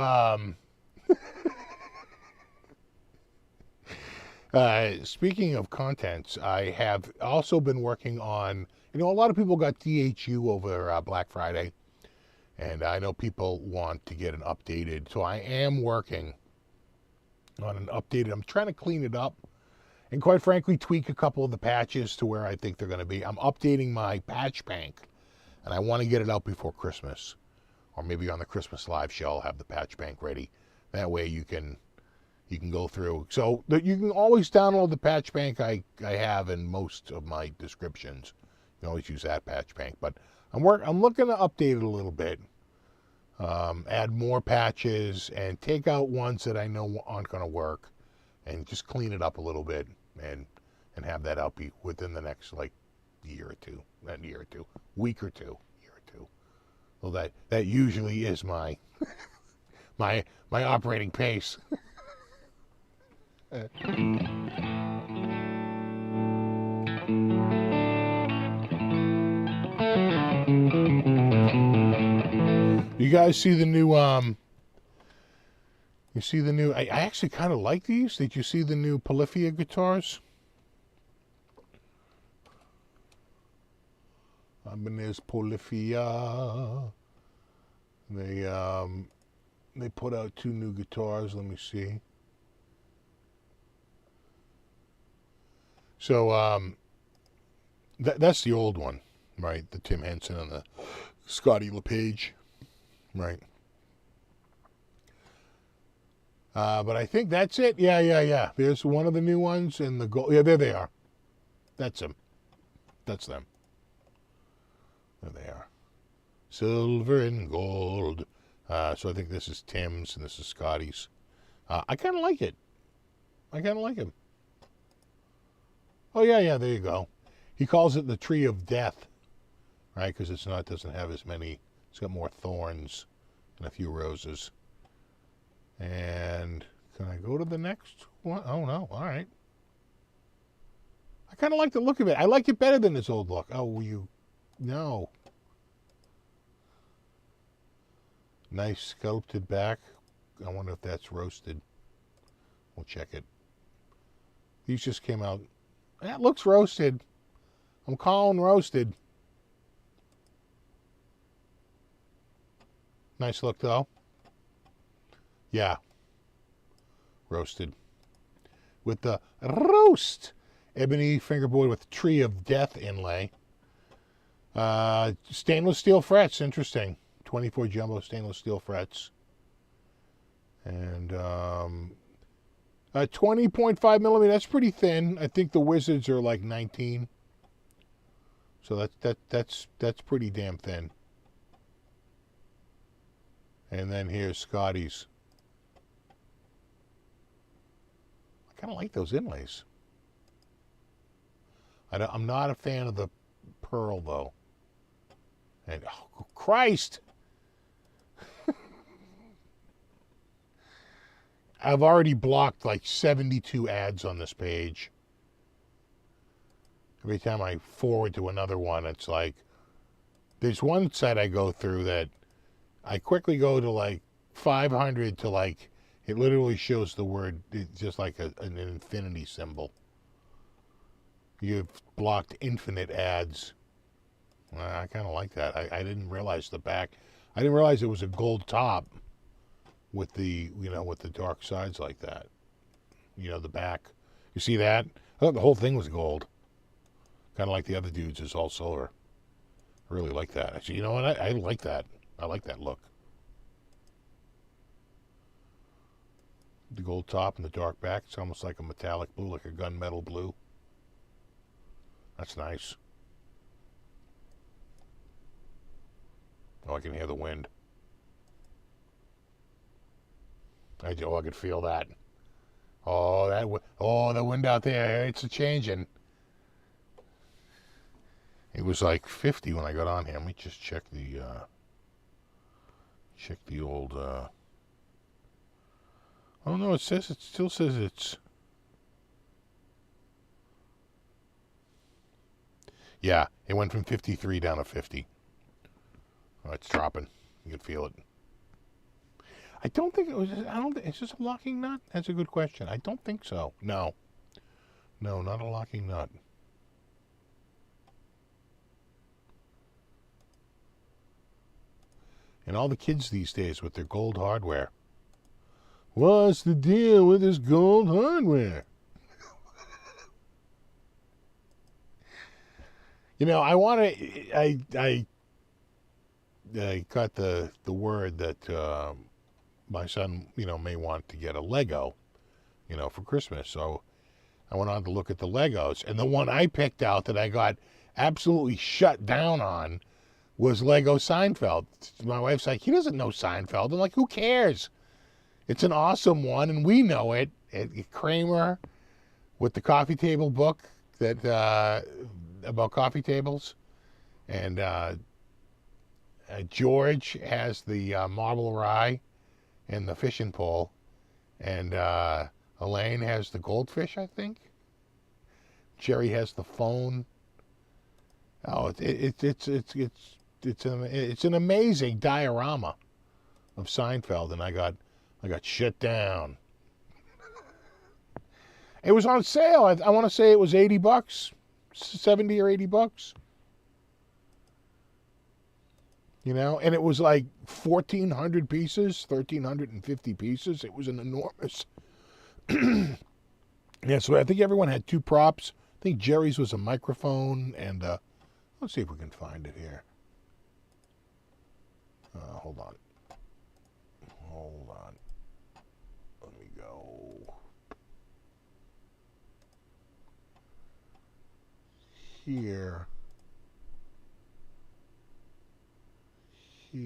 speaking of contents, I have also been working on, a lot of people got DHU over Black Friday, and I know people want to get an updated, so I am working on an updated. I'm trying to clean it up and, quite frankly, tweak a couple of the patches to where I think they're going to be. I'm updating my patch bank, and I want to get it out before Christmas or maybe on the Christmas live show, I'll have the patch bank ready. That way you can go through. So you can always download the patch bank I have in most of my descriptions. You can always use that patch bank. But I'm looking to update it a little bit. Add more patches and take out ones that I know aren't going to work, and just clean it up a little bit and have that out within the next like year or two. Not year or two, week or two, year or two. Well, that usually is my my operating pace. You guys see the new you see the new I actually kind of like these. Did you see the new Polyphia guitars? Ibanez Polyphia. They put out 2 new guitars. Let me see. So that's the old one, right? The Tim Henson and the Scotty LePage, right? But I think that's it. Yeah. There's one of the new ones in the gold. Yeah, there they are. That's them. That's them. There they are. Silver and gold. So I think this is Tim's and this is Scotty's. I kind of like it. I kind of like him. Oh, yeah, there you go. He calls it the Tree of Death, right? Because doesn't have as many, it's got more thorns and a few roses. And can I go to the next one? Oh, no, all right. I kind of like the look of it. I like it better than this old look. Oh, no. Nice sculpted back. I wonder if that's roasted. We'll check it. These just came out. That looks roasted. I'm calling roasted. Nice look, though. Yeah. Roasted. With the roast ebony fingerboard with Tree of Death inlay. Stainless steel frets. Interesting. 24 jumbo stainless steel frets. And 20.5 millimeter. That's pretty thin. I think the Wizards are like 19. So that's pretty damn thin. And then here's Scotty's. I kind of like those inlays. I'm not a fan of the pearl though. And oh Christ! I've already blocked like 72 ads on this page. Every time I forward to another one, it's like, there's one site I go through that I quickly go to like 500 to like, it literally shows the word, it's just like an infinity symbol. You've blocked infinite ads. I kind of like that. I didn't realize the back. I didn't realize it was a gold top with the, with the dark sides like that. The back. You see that? I thought the whole thing was gold. Kind of like the other dudes is all silver. I really like that. Actually, you know what? I like that. I like that look. The gold top and the dark back. It's almost like a metallic blue, like a gunmetal blue. That's nice. Oh, I can hear the wind. I could feel that. Oh, the wind out there. It's a changing. It was like 50 when I got on here. Let me just check the old. Oh no, it still says it's. Yeah, it went from 53 down to 50. Oh, it's dropping. You can feel it. I don't think it was. Is this a locking nut? That's a good question. I don't think so. No, not a locking nut. And all the kids these days with their gold hardware. What's the deal with this gold hardware? I want to. got the word that my son, may want to get a Lego, for Christmas. So I went on to look at the Legos, and the one I picked out that I got absolutely shut down on was Lego Seinfeld. My wife's like, he doesn't know Seinfeld. I'm like, who cares? It's an awesome one, and we know it. Kramer with the coffee table book that about coffee tables, and George has the marble rye and the fishing pole, and Elaine has the goldfish, I think. Jerry has the phone. Oh, it's an amazing diorama of Seinfeld, and I got shut down. It was on sale. I want to say it was $80, 70 or $80. And it was like 1,400 pieces, 1,350 pieces. It was an enormous. Yeah, so I think everyone had two props. I think Jerry's was a microphone, and let's see if we can find it here. Hold on. Let me go. Here. And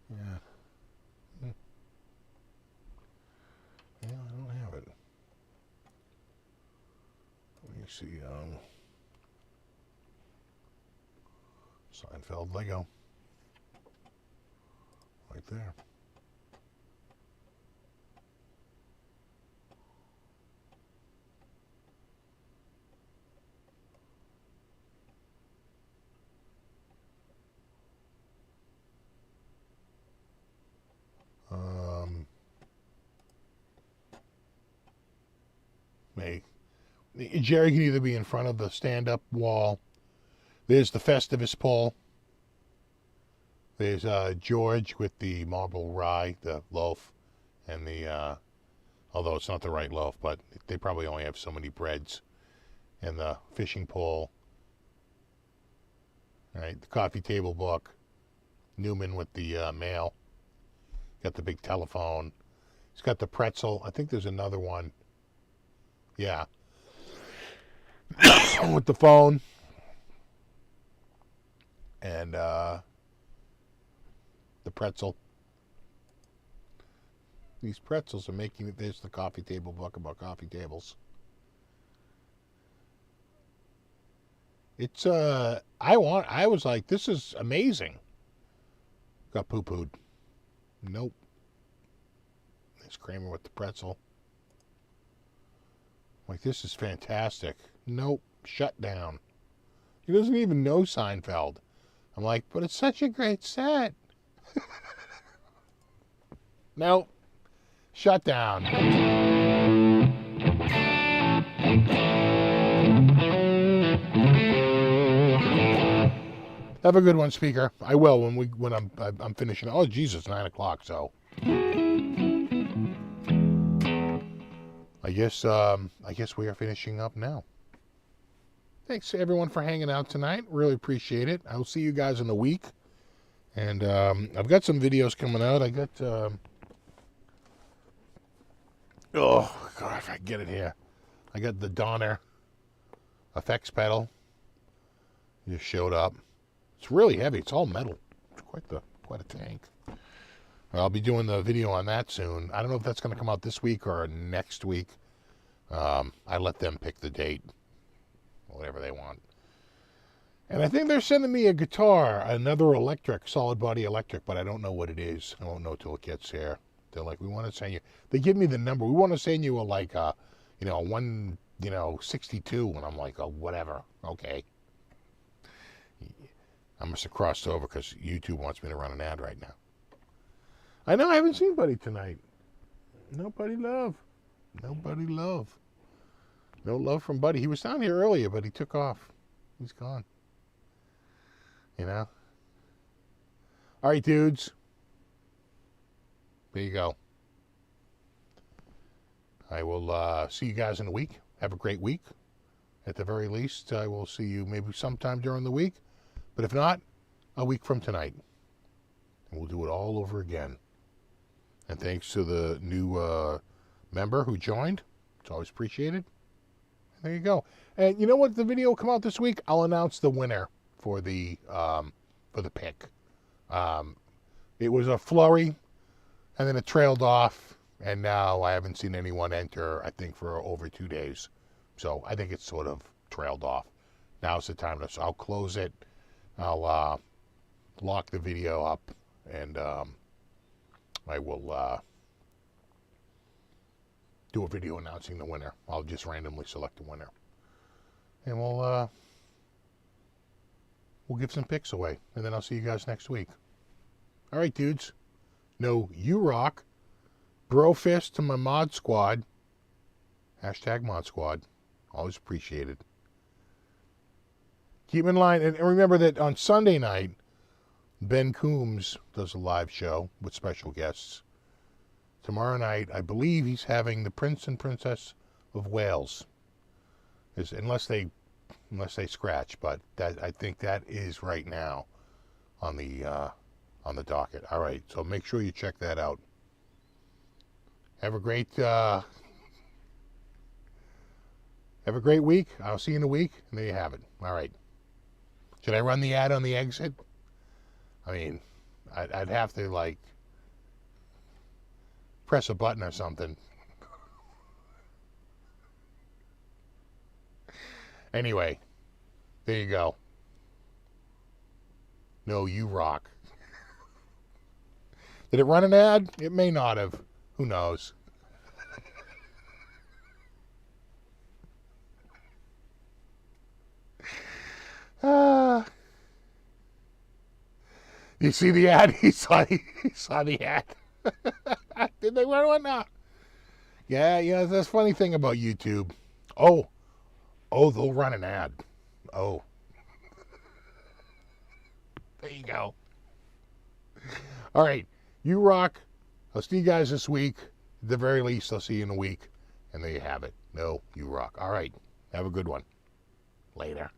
yeah. Yeah, I don't have it. Let me see. Seinfeld Lego. Right there. Jerry can either be in front of the stand-up wall. There's the Festivus pole. There's George with the marble rye, the loaf, and the, although it's not the right loaf, but they probably only have so many breads. And the fishing pole. All right, the coffee table book. Newman with the mail. Got the big telephone. He's got the pretzel. I think there's another one. Yeah. With the phone. And the pretzel. These pretzels are making it. There's the coffee table book about coffee tables. It's I was like, this is amazing. Got poo-pooed. Nope. There's Kramer with the pretzel. Like, this is fantastic. Nope. Shut down. He doesn't even know Seinfeld. I'm like, but it's such a great set. Nope. Shut down. Have a good one, speaker. I will when I'm finishing. Oh Jesus, 9:00. So I guess we are finishing up now. Thanks everyone for hanging out tonight. Really appreciate it. I will see you guys in a week. And I've got some videos coming out. I got oh God, if I get it here. I got the Donner effects pedal. It just showed up. It's really heavy. It's all metal. It's quite a tank. I'll be doing the video on that soon. I don't know if that's going to come out this week or next week. I let them pick the date, whatever they want. And I think they're sending me a guitar, another electric, solid body electric, but I don't know what it is. I won't know till it gets here. They're like, we want to send you. They give me the number. We want to send you a 162, and I'm like, oh, whatever. Okay. I must have crossed over because YouTube wants me to run an ad right now. I know I haven't seen Buddy tonight. Nobody love. No love from Buddy. He was down here earlier, but he took off. He's gone. All right, dudes. There you go. I will see you guys in a week. Have a great week. At the very least, I will see you maybe sometime during the week. But if not, a week from tonight. And we'll do it all over again. And thanks to the new member who joined. It's always appreciated. And there you go. And you know what? The video will come out this week. I'll announce the winner for the pick. It was a flurry, and then it trailed off, and now I haven't seen anyone enter, I think, for over 2 days. So I think it's sort of trailed off. Now's the time. So I'll close it. I'll lock the video up, and I will do a video announcing the winner. I'll just randomly select the winner. And we'll give some picks away, and then I'll see you guys next week. All right, dudes. No, you rock. Bro fist to my mod squad. Hashtag mod squad. Always appreciated. Keep in line, and remember that on Sunday night, Ben Coombs does a live show with special guests. Tomorrow night, I believe he's having the Prince and Princess of Wales. Unless they scratch, but that, I think that is right now on the docket. All right, so make sure you check that out. Have a great week. I'll see you in a week. And there you have it. All right. Should I run the ad on the exit? I mean, I'd have to, like, press a button or something. Anyway, there you go. No, you rock. Did it run an ad? It may not have. Who knows? You see the ad? He saw the ad. Did they run one? No. Yeah, that's the funny thing about YouTube. Oh, they'll run an ad. Oh. There you go. All right. You rock. I'll see you guys this week. At the very least, I'll see you in a week. And there you have it. No, you rock. All right. Have a good one. Later.